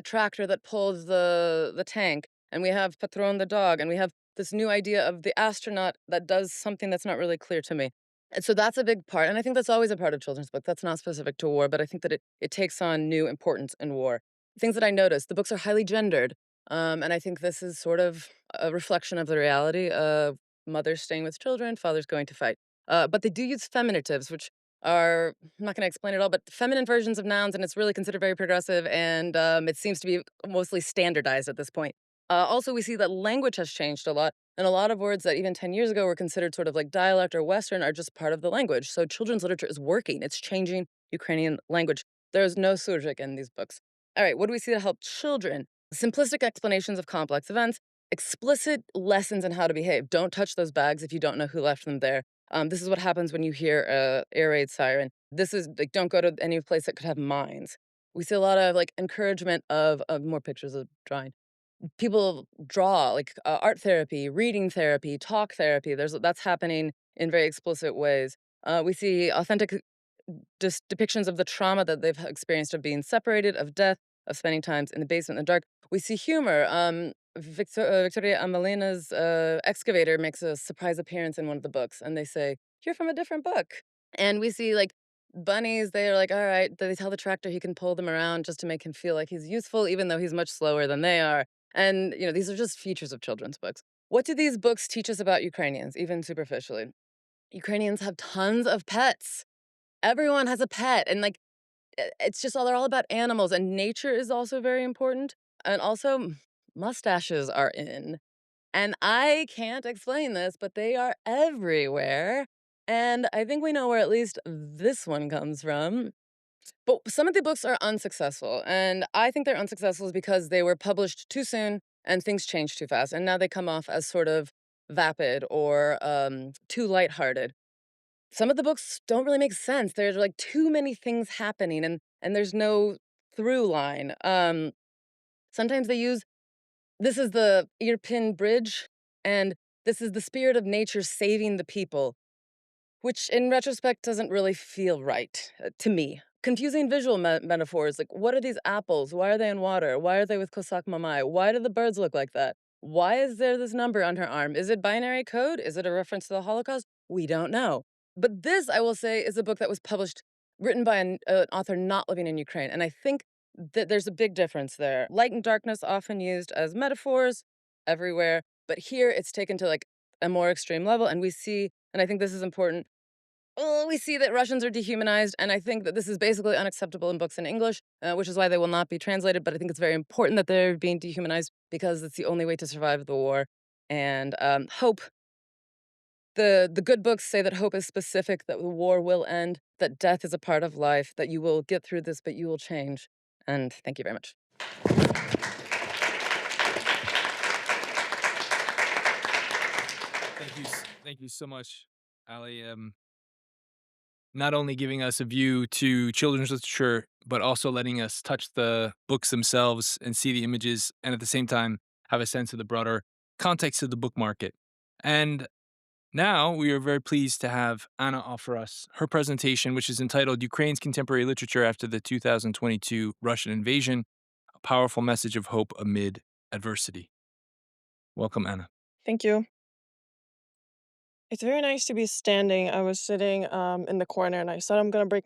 tractor that pulls the tank, and we have Patron the dog, and we have this new idea of the astronaut that does something that's not really clear to me. And so that's a big part, and I think that's always a part of children's book. That's not specific to war, but I think that it takes on new importance in war. Things that I noticed, the books are highly gendered, and I think this is sort of a reflection of the reality of mothers staying with children, fathers going to fight. But they do use feminitives, which are I'm not gonna explain it all, but feminine versions of nouns, and it's really considered very progressive, and, it seems to be mostly standardized at this point. Also, we see that language has changed a lot, and a lot of words that even 10 years ago were considered sort of like dialect or Western are just part of the language. So children's literature is working. It's changing Ukrainian language. There's no surjik in these books. All right, what do we see to help children? Simplistic explanations of complex events, explicit lessons in how to behave. Don't touch those bags if you don't know who left them there. This is what happens when you hear a air raid siren. This is like don't go to any place that could have mines. We see a lot of like encouragement of more pictures of drawing. People draw like art therapy, reading therapy, talk therapy. That's happening in very explicit ways. We see authentic depictions of the trauma that they've experienced of being separated, of death, of spending times in the basement in the dark. We see humor. Victoria Amelina's excavator makes a surprise appearance in one of the books, and they say, "You're from a different book." And we see like bunnies. They're like, "All right." They tell the tractor he can pull them around just to make him feel like he's useful, even though he's much slower than they are. And these are just features of children's books. What do these books teach us about Ukrainians, even superficially? Ukrainians have tons of pets. Everyone has a pet, and, like, it's just all they're all about animals, and nature is also very important, and also mustaches are in, and I can't explain this, but they are everywhere, And I think we know where at least this one comes from. But some of the books are unsuccessful, and I think they're unsuccessful because they were published too soon and things changed too fast, and now they come off as sort of vapid or too lighthearted. Some of the books don't really make sense. There's like too many things happening, and there's no through line. Sometimes they use this is the earpin bridge, and this is the spirit of nature saving the people, which in retrospect doesn't really feel right to me. Confusing visual metaphors like what are these apples? Why are they in water? Why are they with Kosak Mamai? Why do the birds look like that? Why is there this number on her arm? Is it binary code? Is it a reference to the Holocaust? We don't know. But this, I will say, is a book that was published, written by an author not living in Ukraine. And I think that there's a big difference there. Light and darkness often used as metaphors everywhere, but here it's taken to like a more extreme level. And we see, and I think this is important, we see that Russians are dehumanized, and I think that this is basically unacceptable in books in English, which is why they will not be translated. But I think it's very important that they're being dehumanized because it's the only way to survive the war. And hope. The good books say that hope is specific, that the war will end, that death is a part of life, that you will get through this, but you will change. And thank you very much. Thank you so much, Allie. Not only giving us a view to children's literature, but also letting us touch the books themselves and see the images, and at the same time have a sense of the broader context of the book market. And now we are very pleased to have Anna offer us her presentation, which is entitled Ukraine's Contemporary Literature After the 2022 Russian Invasion, a powerful message of hope amid adversity. Welcome, Anna. Thank you. It's very nice to be standing. I was sitting in the corner and I said I'm gonna break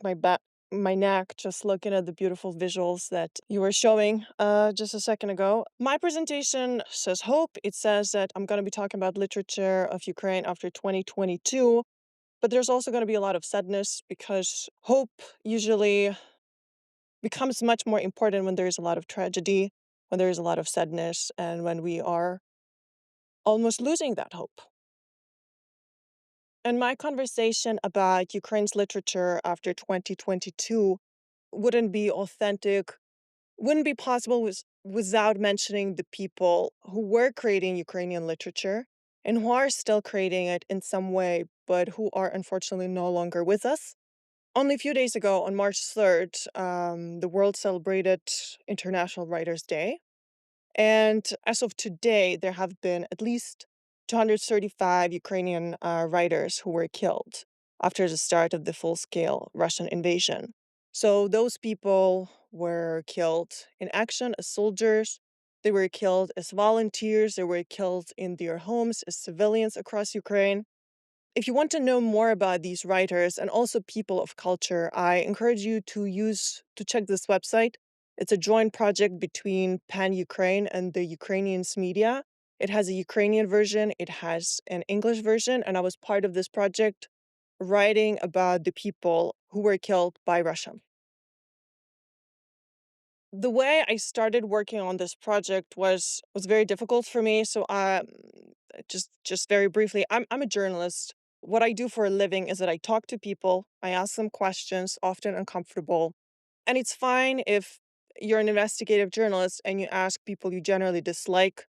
my neck just looking at the beautiful visuals that you were showing just a second ago. My presentation says hope. It says that I'm gonna be talking about literature of Ukraine after 2022, but there's also gonna be a lot of sadness because hope usually becomes much more important when there's a lot of tragedy, when there's a lot of sadness, and when we are almost losing that hope. And my conversation about Ukraine's literature after 2022 wouldn't be authentic, wouldn't be possible without mentioning the people who were creating Ukrainian literature and who are still creating it in some way, but who are unfortunately no longer with us. Only a few days ago, on March 3rd, the world celebrated International Writers' Day. And as of today, there have been at least 235 Ukrainian writers who were killed after the start of the full scale Russian invasion. So those people were killed in action as soldiers, they were killed as volunteers, they were killed in their homes as civilians across Ukraine. If you want to know more about these writers and also people of culture, I encourage you to check this website. It's a joint project between Pan Ukraine and the Ukrainians media. It has a Ukrainian version, it has an English version, and I was part of this project writing about the people who were killed by Russia. The way I started working on this project was very difficult for me. So just very briefly, I'm a journalist. What I do for a living is that I talk to people, I ask them questions, often uncomfortable. And it's fine if you're an investigative journalist and you ask people you generally dislike,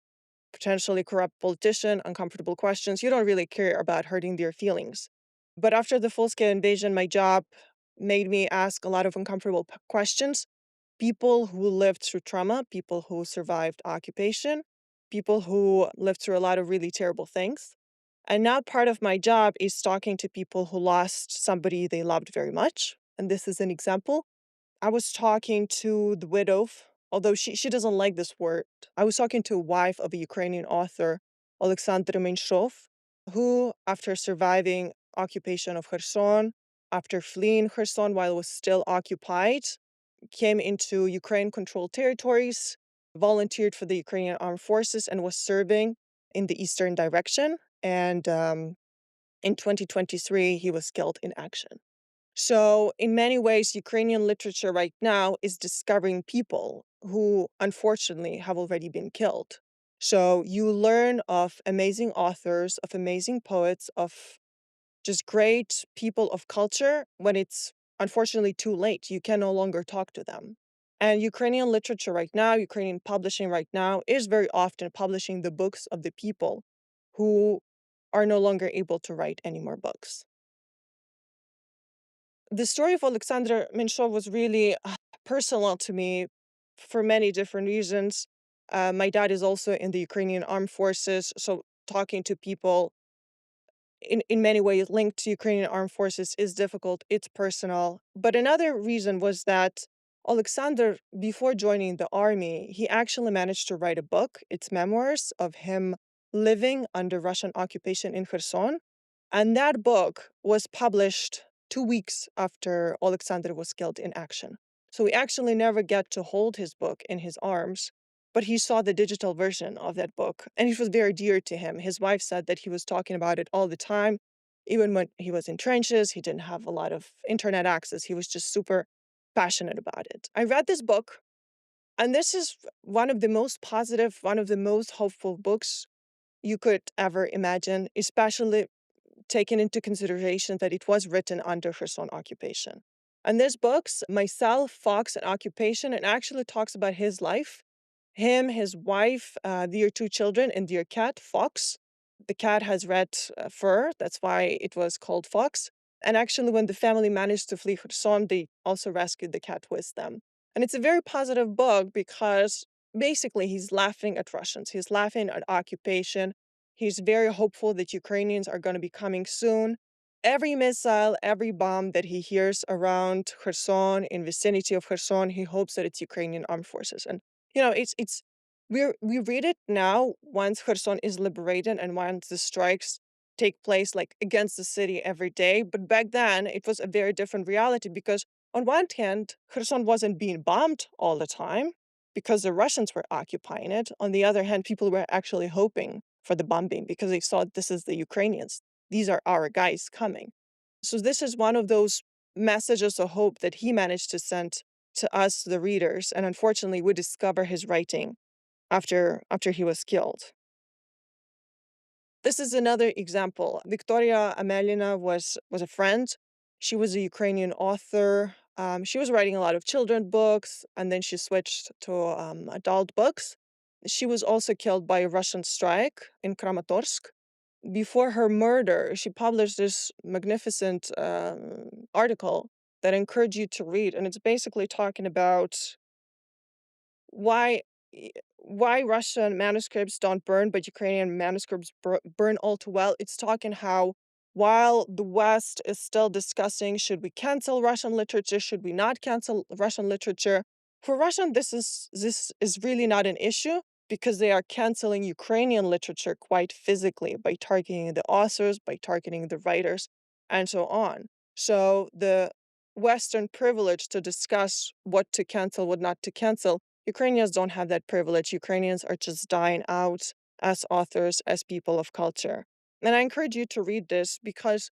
potentially corrupt politician, uncomfortable questions. You don't really care about hurting their feelings. But after the full scale invasion, my job made me ask a lot of uncomfortable questions. People who lived through trauma, people who survived occupation, people who lived through a lot of really terrible things. And now part of my job is talking to people who lost somebody they loved very much. And this is an example. I was talking to the widow, although she doesn't like this word. I was talking to a wife of a Ukrainian author, Alexander Menshov, who, after surviving occupation of Kherson, after fleeing Kherson while it was still occupied, came into Ukraine-controlled territories, volunteered for the Ukrainian armed forces, and was serving in the eastern direction. And in 2023, he was killed in action. So, in many ways, Ukrainian literature right now is discovering people who, unfortunately, have already been killed. So, you learn of amazing authors, of amazing poets, of just great people of culture when it's unfortunately too late. You can no longer talk to them. And Ukrainian literature right now, Ukrainian publishing right now, is very often publishing the books of the people who are no longer able to write any more books. The story of Alexander Menshov was really personal to me for many different reasons. My dad is also in the Ukrainian armed forces, so talking to people in many ways linked to Ukrainian armed forces is difficult. It's personal. But another reason was that Alexander, before joining the army, he actually managed to write a book. It's memoirs of him living under Russian occupation in Kherson. And that book was published 2 weeks after Alexander was killed in action. So we actually never get to hold his book in his arms, but he saw the digital version of that book, and it was very dear to him. His wife said that he was talking about it all the time. Even when he was in trenches, he didn't have a lot of internet access. He was just super passionate about it. I read this book, and this is one of the most positive, one of the most hopeful books you could ever imagine, especially taking into consideration that it was written under Kherson occupation. And this book's Myself, Fox, and Occupation, it actually talks about his life, him, his wife, their two children, and their cat, Fox. The cat has red fur, that's why it was called Fox. And actually, when the family managed to flee Kherson, they also rescued the cat with them. And it's a very positive book because basically he's laughing at Russians, he's laughing at occupation. He's very hopeful that Ukrainians are going to be coming soon. Every missile, every bomb that he hears around Kherson, in vicinity of Kherson, he hopes that it's Ukrainian armed forces. And it's we read it now once Kherson is liberated and once the strikes take place like against the city every day. But back then it was a very different reality because on one hand, Kherson wasn't being bombed all the time because the Russians were occupying it. On the other hand, people were actually hoping for the bombing because they thought this is the Ukrainians. These are our guys coming. So this is one of those messages of hope that he managed to send to us, the readers. And unfortunately, we discover his writing after he was killed. This is another example. Victoria Amelina was a friend. She was a Ukrainian author. She was writing a lot of children books, and then she switched to adult books. She was also killed by a Russian strike in Kramatorsk. Before her murder, she published this magnificent article that I encourage you to read, and it's basically talking about why why Russian manuscripts don't burn, but Ukrainian manuscripts burn all too well. It's talking how while the West is still discussing should we cancel Russian literature, should we not cancel Russian literature, for Russian this is really not an issue because they are canceling Ukrainian literature quite physically by targeting the authors, by targeting the writers, and so on. So the Western privilege to discuss what to cancel, what not to cancel, Ukrainians don't have that privilege. Ukrainians are just dying out as authors, as people of culture. And I encourage you to read this because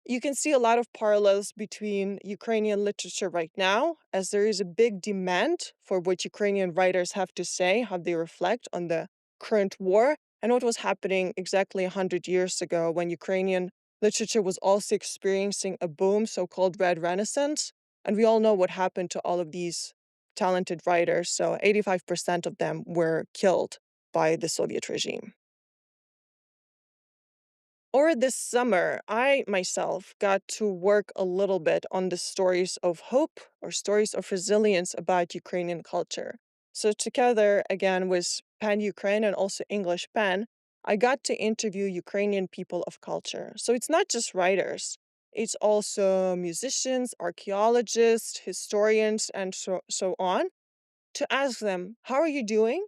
you can see a lot of parallels between Ukrainian literature right now, as there is a big demand for what Ukrainian writers have to say, how they reflect on the current war, and what was happening exactly 100 years ago when Ukrainian literature was also experiencing a boom, so-called Red Renaissance. And we all know what happened to all of these talented writers. So 85% of them were killed by the Soviet regime. Or this summer, I myself got to work a little bit on the stories of hope or stories of resilience about Ukrainian culture. So, together again with Pan Ukraine and also English Pan, I got to interview Ukrainian people of culture. So, it's not just writers, it's also musicians, archaeologists, historians, and so on, to ask them, how are you doing?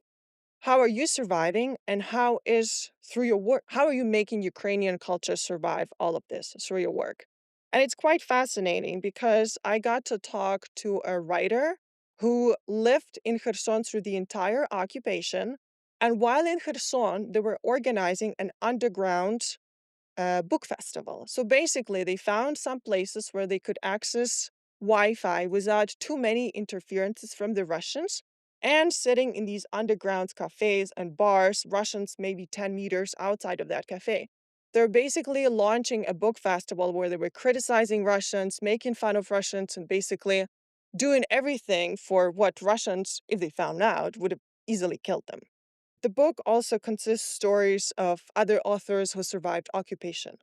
How are you surviving? And how is through your work, how are you making Ukrainian culture survive all of this through your work? And it's quite fascinating because I got to talk to a writer who lived in Kherson through the entire occupation. And while in Kherson, they were organizing an underground book festival. So basically, they found some places where they could access Wi Fi without too many interferences from the Russians. And sitting in these underground cafes and bars, Russians maybe 10 meters outside of that cafe. They're basically launching a book festival where they were criticizing Russians, making fun of Russians, and basically doing everything for what Russians, if they found out, would have easily killed them. The book also consists stories of other authors who survived occupation,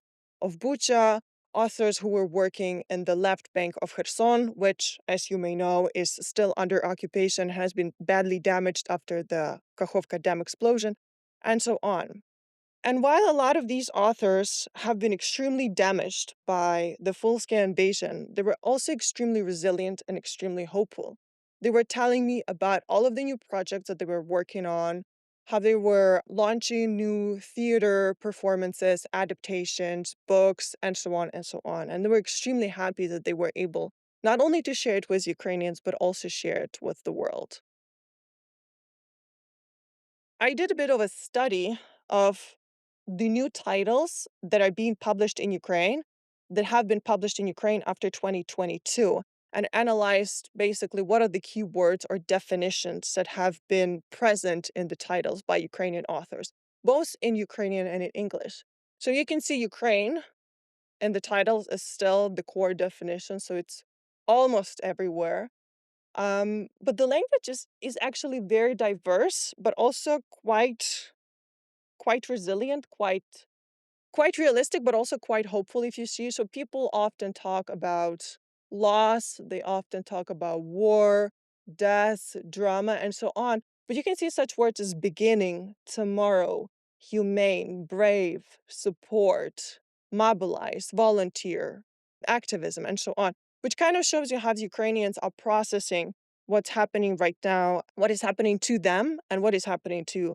of Bucha, authors who were working in the left bank of Kherson, which, as you may know, is still under occupation, has been badly damaged after the Kakhovka Dam explosion, and so on. And while a lot of these authors have been extremely damaged by the full-scale invasion, they were also extremely resilient and extremely hopeful. They were telling me about all of the new projects that they were working on, how they were launching new theater performances, adaptations, books, and so on and so on. And they were extremely happy that they were able not only to share it with Ukrainians, but also share it with the world. I did a bit of a study of the new titles that are being published in Ukraine, that have been published in Ukraine after 2022, and analyzed basically what are the keywords or definitions that have been present in the titles by Ukrainian authors, both in Ukrainian and in English. So you can see Ukraine in the titles is still the core definition, so it's almost everywhere. But the language is actually very diverse, but also quite resilient, quite realistic, but also quite hopeful if you see. So people often talk about loss, they often talk about war, death, drama, and so on. But you can see such words as beginning, tomorrow, humane, brave, support, mobilize, volunteer, activism, and so on, which kind of shows you how the Ukrainians are processing what's happening right now, what is happening to them, and what is happening to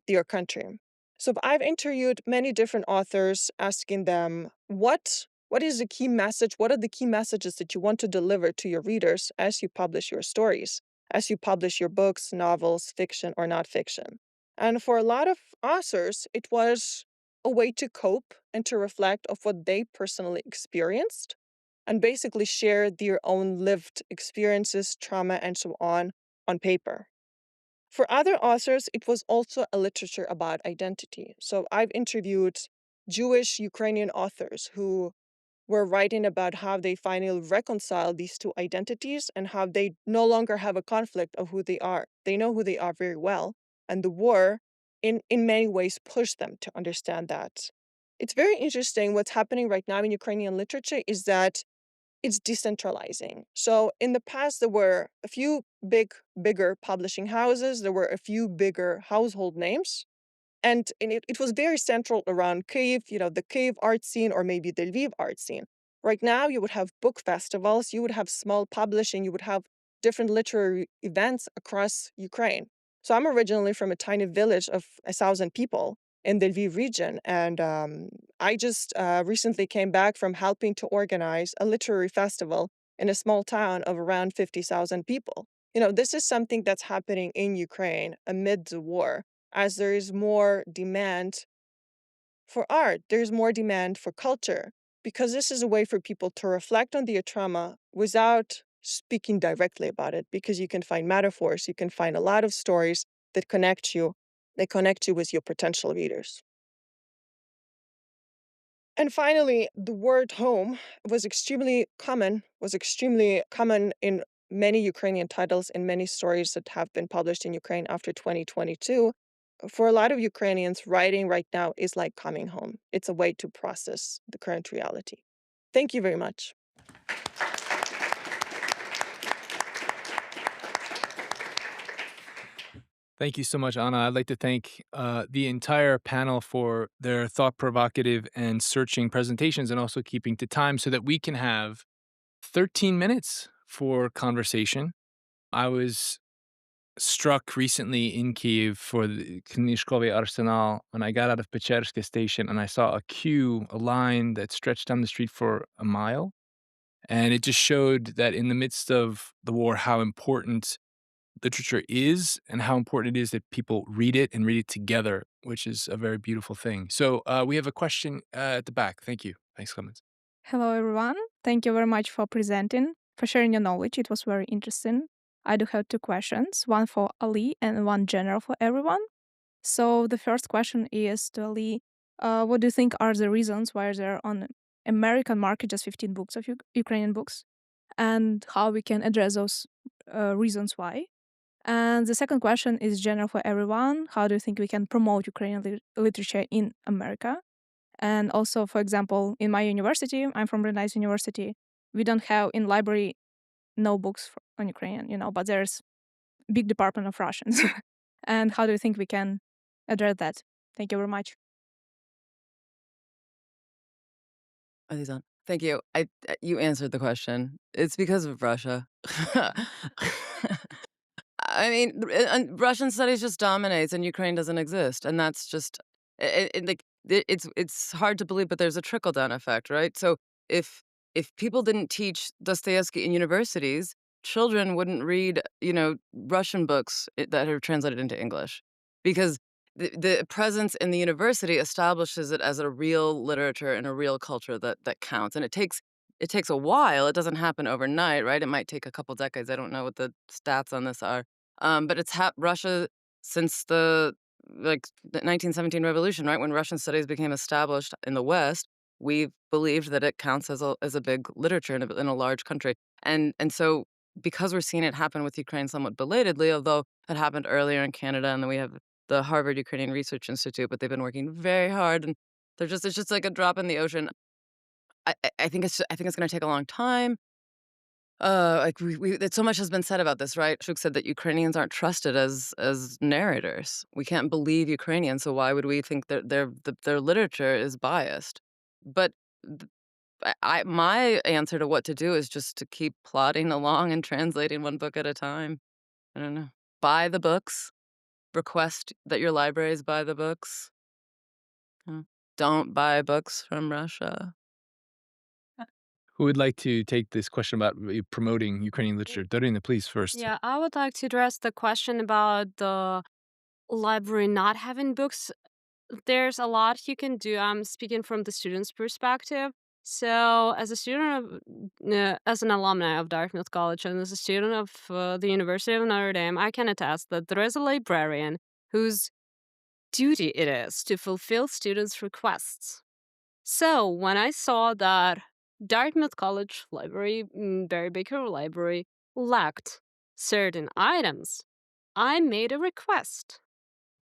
their country. So I've interviewed many different authors, asking them what is the key message? What are the key messages that you want to deliver to your readers as you publish your stories, as you publish your books, novels, fiction or not fiction? And for a lot of authors, it was a way to cope and to reflect of what they personally experienced and basically share their own lived experiences, trauma, and so on paper. For other authors, it was also a literature about identity. So I've interviewed Jewish Ukrainian authors who were writing about how they finally reconcile these two identities and how they no longer have a conflict of who they are. They know who they are very well. And the war, in many ways, pushed them to understand that. It's very interesting what's happening right now in Ukrainian literature is that it's decentralizing. So in the past, there were a few bigger publishing houses, there were a few bigger household names. And it was very central around Kyiv, the Kyiv art scene or maybe the Lviv art scene. Right now, you would have book festivals, you would have small publishing, you would have different literary events across Ukraine. So I'm originally from a tiny village of 1,000 people in the Lviv region, and I just recently came back from helping to organize a literary festival in a small town of around 50,000 people. This is something that's happening in Ukraine amid the war as there is more demand for art, there's more demand for culture, because this is a way for people to reflect on their trauma without speaking directly about it, because you can find metaphors, you can find a lot of stories that connect you with your potential readers. And finally, the word home was extremely common in many Ukrainian titles and many stories that have been published in Ukraine after 2022. For a lot of Ukrainians, writing right now is like coming home. It's a way to process the current reality. Thank you very much. Thank you so much, Anna. I'd like to thank the entire panel for their thought provocative and searching presentations and also keeping to time so that we can have 13 minutes for conversation. I was struck recently in Kyiv for the Knizhkovy Arsenal when I got out of Pecherska station and I saw a line that stretched down the street for a mile. And it just showed that in the midst of the war, how important literature is and how important it is that people read it and read it together, which is a very beautiful thing. So we have a question at the back. Thank you. Thanks, Clemens. Hello, everyone. Thank you very much for presenting, for sharing your knowledge. It was very interesting. I do have two questions, one for Ali and one general for everyone. So the first question is to Ali. What do you think are the reasons why there are on American market just 15 books of Ukrainian books, and how we can address those reasons why? And the second question is general for everyone. How do you think we can promote Ukrainian literature in America? And also, for example, in my university, I'm from Brandeis University, we don't have in library no books on Ukrainian, but there's big department of Russians. And how do you think we can address that? Thank you very much. Are these on? Thank you. You answered the question. It's because of Russia. I mean, Russian studies just dominates, and Ukraine doesn't exist, and that's just it's hard to believe, but there's a trickle down effect, right? So if people didn't teach Dostoevsky in universities, children wouldn't read, Russian books that are translated into English, because the presence in the university establishes it as a real literature and a real culture that counts, and it takes a while. It doesn't happen overnight, right? It might take a couple decades. I don't know what the stats on this are. But it's Russia since the 1917 revolution, right? When Russian studies became established in the West, we've believed that it counts as a big literature in a large country. And so because we're seeing it happen with Ukraine somewhat belatedly, although it happened earlier in Canada, and then we have the Harvard Ukrainian Research Institute, but they've been working very hard, and it's just like a drop in the ocean. I think it's gonna take a long time. Like so much has been said about this, right? Shuk said that Ukrainians aren't trusted as narrators. We can't believe Ukrainians, so why would we think that their literature is biased? But th- my answer to what to do is just to keep plodding along and translating one book at a time. I don't know. Buy the books. Request that your libraries buy the books. Mm. Don't buy books from Russia. Who would like to take this question about promoting Ukrainian literature? Dorina, please, first. Yeah, I would like to address the question about the library not having books. There's a lot you can do. I'm speaking from the student's perspective. So, as a student as an alumni of Dartmouth College and as a student of the University of Notre Dame, I can attest that there is a librarian whose duty it is to fulfill students' requests. So, when I saw that Dartmouth College Library, Barry Baker Library, lacked certain items, I made a request.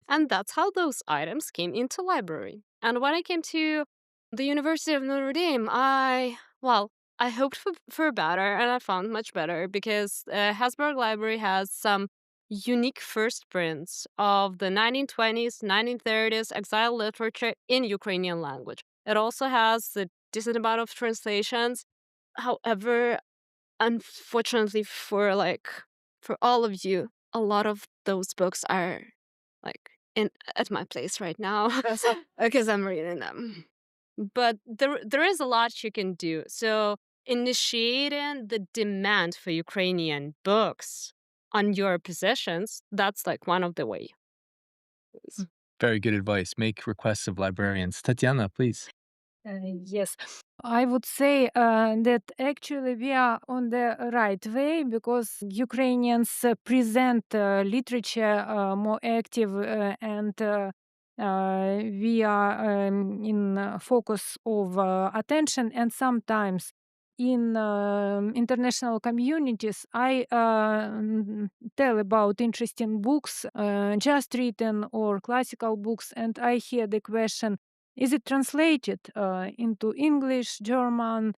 And that's how those items came into library. And when I came to the University of Notre Dame, I hoped for better, and I found much better because Hasburg Library has some unique first prints of the 1920s, 1930s exile literature in Ukrainian language. It also has a decent amount of translations. However, unfortunately for all of you, a lot of those books are like in at my place right now because I'm reading them. But there is a lot you can do. So initiating the demand for Ukrainian books on your positions, that's like one of the ways. Very good advice. Make requests of librarians. Tatiana, please. Yes, I would say that actually we are on the right way because Ukrainians present literature more active and we are in focus of attention, and sometimes in international communities I tell about interesting books just written or classical books, and I hear the question, is it translated into English, German,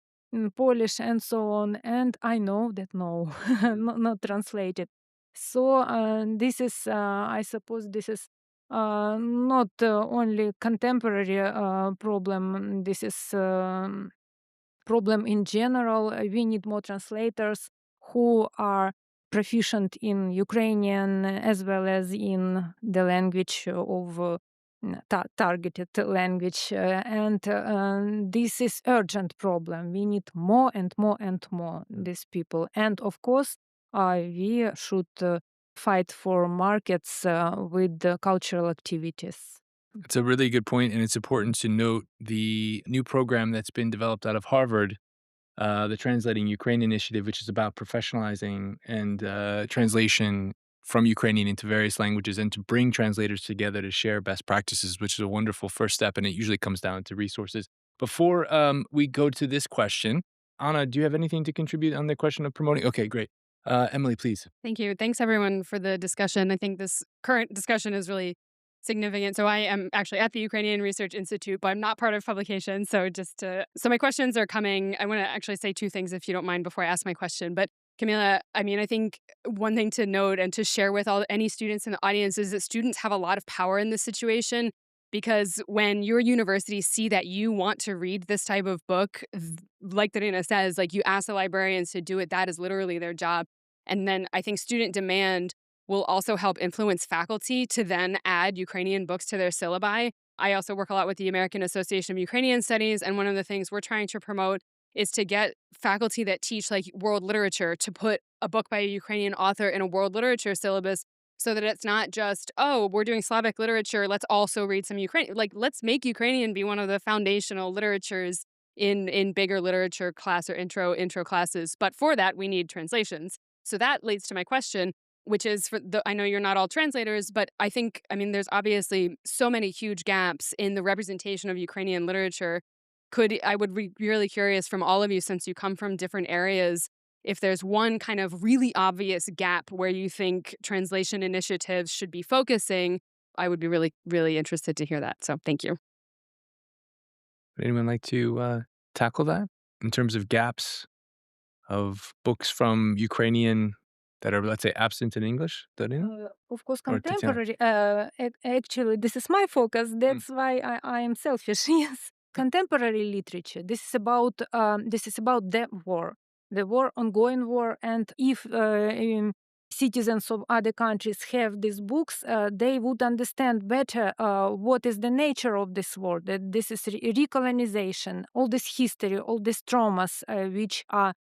Polish, and so on? And I know that no, not translated. So this is, I suppose, this is not only contemporary problem. This is problem in general. We need more translators who are proficient in Ukrainian as well as in the language of targeted language, and this is urgent problem. We need more and more and more these people, and of course we should fight for markets with the cultural activities. It's a really good point, and it's important to note the new program that's been developed out of Harvard, the Translating Ukraine Initiative, which is about professionalizing and translation from Ukrainian into various languages and to bring translators together to share best practices, which is a wonderful first step. And it usually comes down to resources. Before we go to this question, Anna, do you have anything to contribute on the question of promoting? Okay, great. Emily, please. Thank you. Thanks everyone for the discussion. I think this current discussion is really significant. So I am actually at the Ukrainian Research Institute, but I'm not part of publication. So my questions are coming. I want to actually say two things, if you don't mind, before I ask my question. But Camila, I mean, I think one thing to note and to share with any students in the audience is that students have a lot of power in this situation, because when your universities see that you want to read this type of book, like Darina says, like you ask the librarians to do it, that is literally their job. And then I think student demand will also help influence faculty to then add Ukrainian books to their syllabi. I also work a lot with the American Association of Ukrainian Studies, and one of the things we're trying to promote is to get faculty that teach like world literature to put a book by a Ukrainian author in a world literature syllabus, so that it's not just, oh, we're doing Slavic literature, let's also read some Ukrainian. Like, let's make Ukrainian be one of the foundational literatures in bigger literature class or intro classes. But for that, we need translations. So that leads to my question, which is I know you're not all translators, but I think, I mean, there's obviously so many huge gaps in the representation of Ukrainian literature. I would be really curious from all of you, since you come from different areas, if there's one kind of really obvious gap where you think translation initiatives should be focusing. I would be really, really interested to hear that. So thank you. Would anyone like to tackle that in terms of gaps of books from Ukrainian that are, let's say, absent in English? Darina Of course, or Tatiana? contemporary. Actually, this is my focus. Mm. That's why I am selfish. Yes, contemporary literature. This is about the war, ongoing war, and if citizens of other countries have these books, they would understand better what is the nature of this war. That this is recolonization, all this history, all these traumas which are.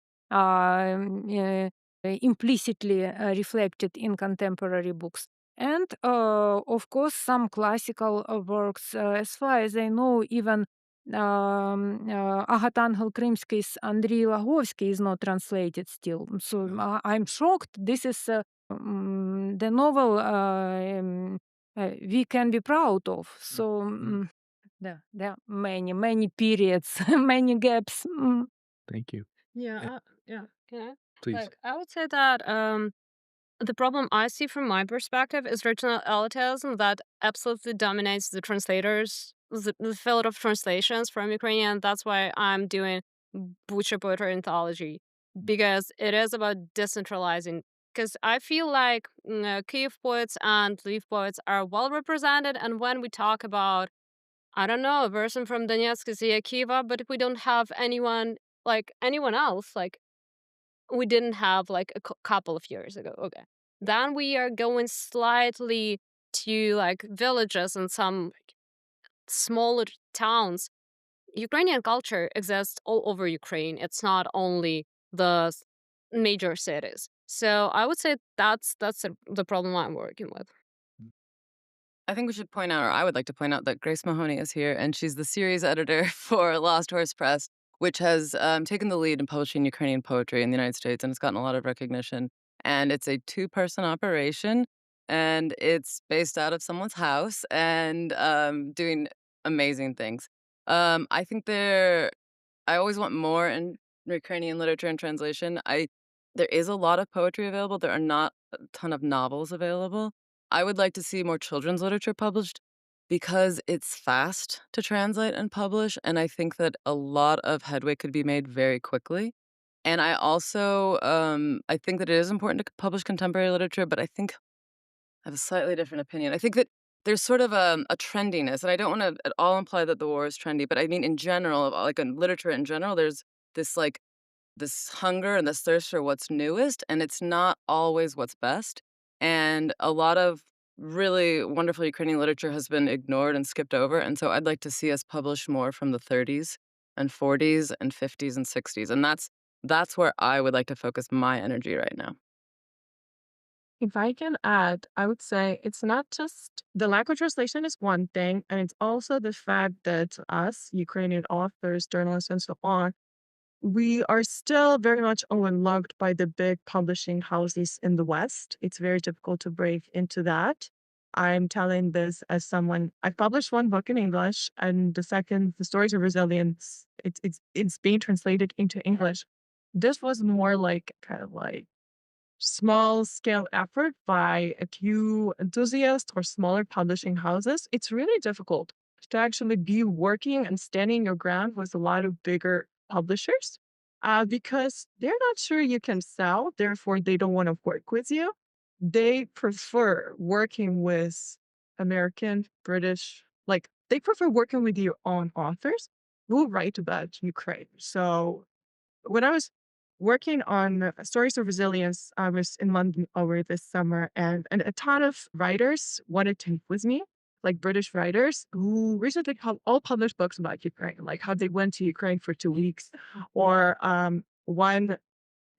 Implicitly reflected in contemporary books. And of course, some classical works, as far as I know, even Агатангел Кримський's Andrei Lagovsky is not translated still. So I'm shocked. This is the novel we can be proud of. So there are many periods, many gaps. Thank you. Yeah, yeah. Can I? Please. Like, I would say that the problem I see from my perspective is regional elitism that absolutely dominates the translators, the field of translations from Ukrainian. That's why I'm doing Bucha Poetry Anthology, because it is about decentralizing. Because I feel like Kiev poets and Lviv poets are well represented, and when we talk about, I don't know, a person from Donetsk is Kiva, but if we don't have anyone else, like we didn't have like a couple of years ago. Okay. Then we are going slightly to like villages and some smaller towns. Ukrainian culture exists all over Ukraine. It's not only the major cities. So I would say the problem I'm working with. I think we should point out, or I would like to point out, that Grace Mahoney is here, and she's the series editor for Lost Horse Press, which has taken the lead in publishing Ukrainian poetry in the United States, and it's gotten a lot of recognition. And it's a two-person operation, and it's based out of someone's house and doing amazing things. I think I always want more in Ukrainian literature and translation. There is a lot of poetry available. There are not a ton of novels available. I would like to see more children's literature published because it's fast to translate and publish, and I think that a lot of headway could be made very quickly. And I also, I think that it is important to publish contemporary literature, but I think I have a slightly different opinion. I think that there's sort of a trendiness, and I don't wanna at all imply that the war is trendy, but I mean in general, like in literature in general, there's this, like, this hunger and this thirst for what's newest, and it's not always what's best. And a lot of really wonderful Ukrainian literature has been ignored and skipped over. And so I'd like to see us publish more from the 30s and 40s and 50s and 60s. And that's where I would like to focus my energy right now. If I can add, I would say it's not just the lack of translation is one thing, and it's also the fact that us, Ukrainian authors, journalists, and so on, We are still very much overlooked by the big publishing houses in the West. It's very difficult to break into that. I'm telling this as someone, I published one book in English, and the second, The Stories of Resilience, it's being translated into English. This was more like kind of like small scale effort by a few enthusiasts or smaller publishing houses. It's really difficult to actually be working and standing your ground with a lot of bigger publishers because they're not sure you can sell, therefore, they don't want to work with you. They prefer working with American, British, like they prefer working with your own authors who write about Ukraine. So when I was working on Stories of Resilience, I was in London over this summer, and a ton of writers wanted to meet with me, like British writers who recently all published books about Ukraine, like how they went to Ukraine for 2 weeks. Or one,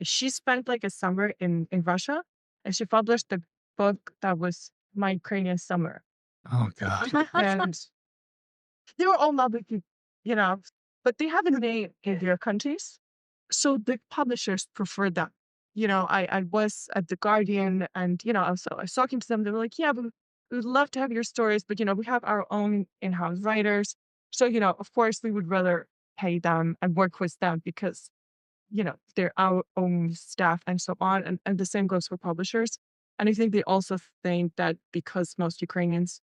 she spent like a summer in Russia, and she published a book that was My Ukrainian Summer. Oh God. And they were all lovely people, you know, but they haven't made in their countries. So the publishers prefer that. I was at The Guardian and, I was talking to them. They were like, yeah, we would love to have your stories, but, we have our own in-house writers. So, of course, we would rather pay them and work with them because, they're our own staff and so on. And the same goes for publishers. And I think they also think that because most Ukrainians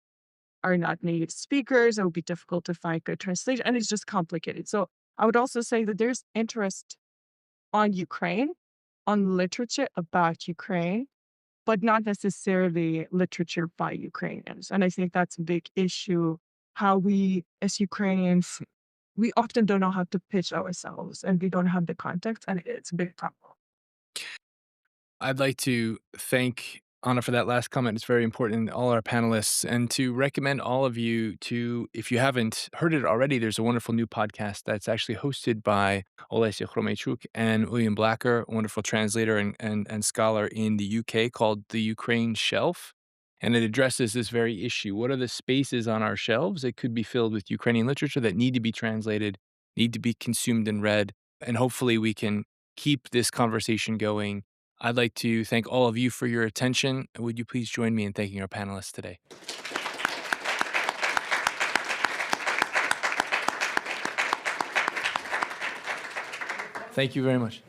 are not native speakers, it would be difficult to find good translation, and it's just complicated. So I would also say that there's interest on Ukraine, on literature about Ukraine, but not necessarily literature by Ukrainians. And I think that's a big issue. How we, as Ukrainians, we often don't know how to pitch ourselves and we don't have the context, and it's a big problem. I'd like to thank Anna for that last comment. It's very important, all our panelists, and to recommend all of you to, if you haven't heard it already, there's a wonderful new podcast that's actually hosted by Olesya Chromeychuk and William Blacker, a wonderful translator and scholar in the UK, called The Ukraine Shelf. And it addresses this very issue. What are the spaces on our shelves that could be filled with Ukrainian literature that need to be translated, need to be consumed and read? And hopefully we can keep this conversation going. I'd like to thank all of you for your attention. Would you please join me in thanking our panelists today? Thank you very much.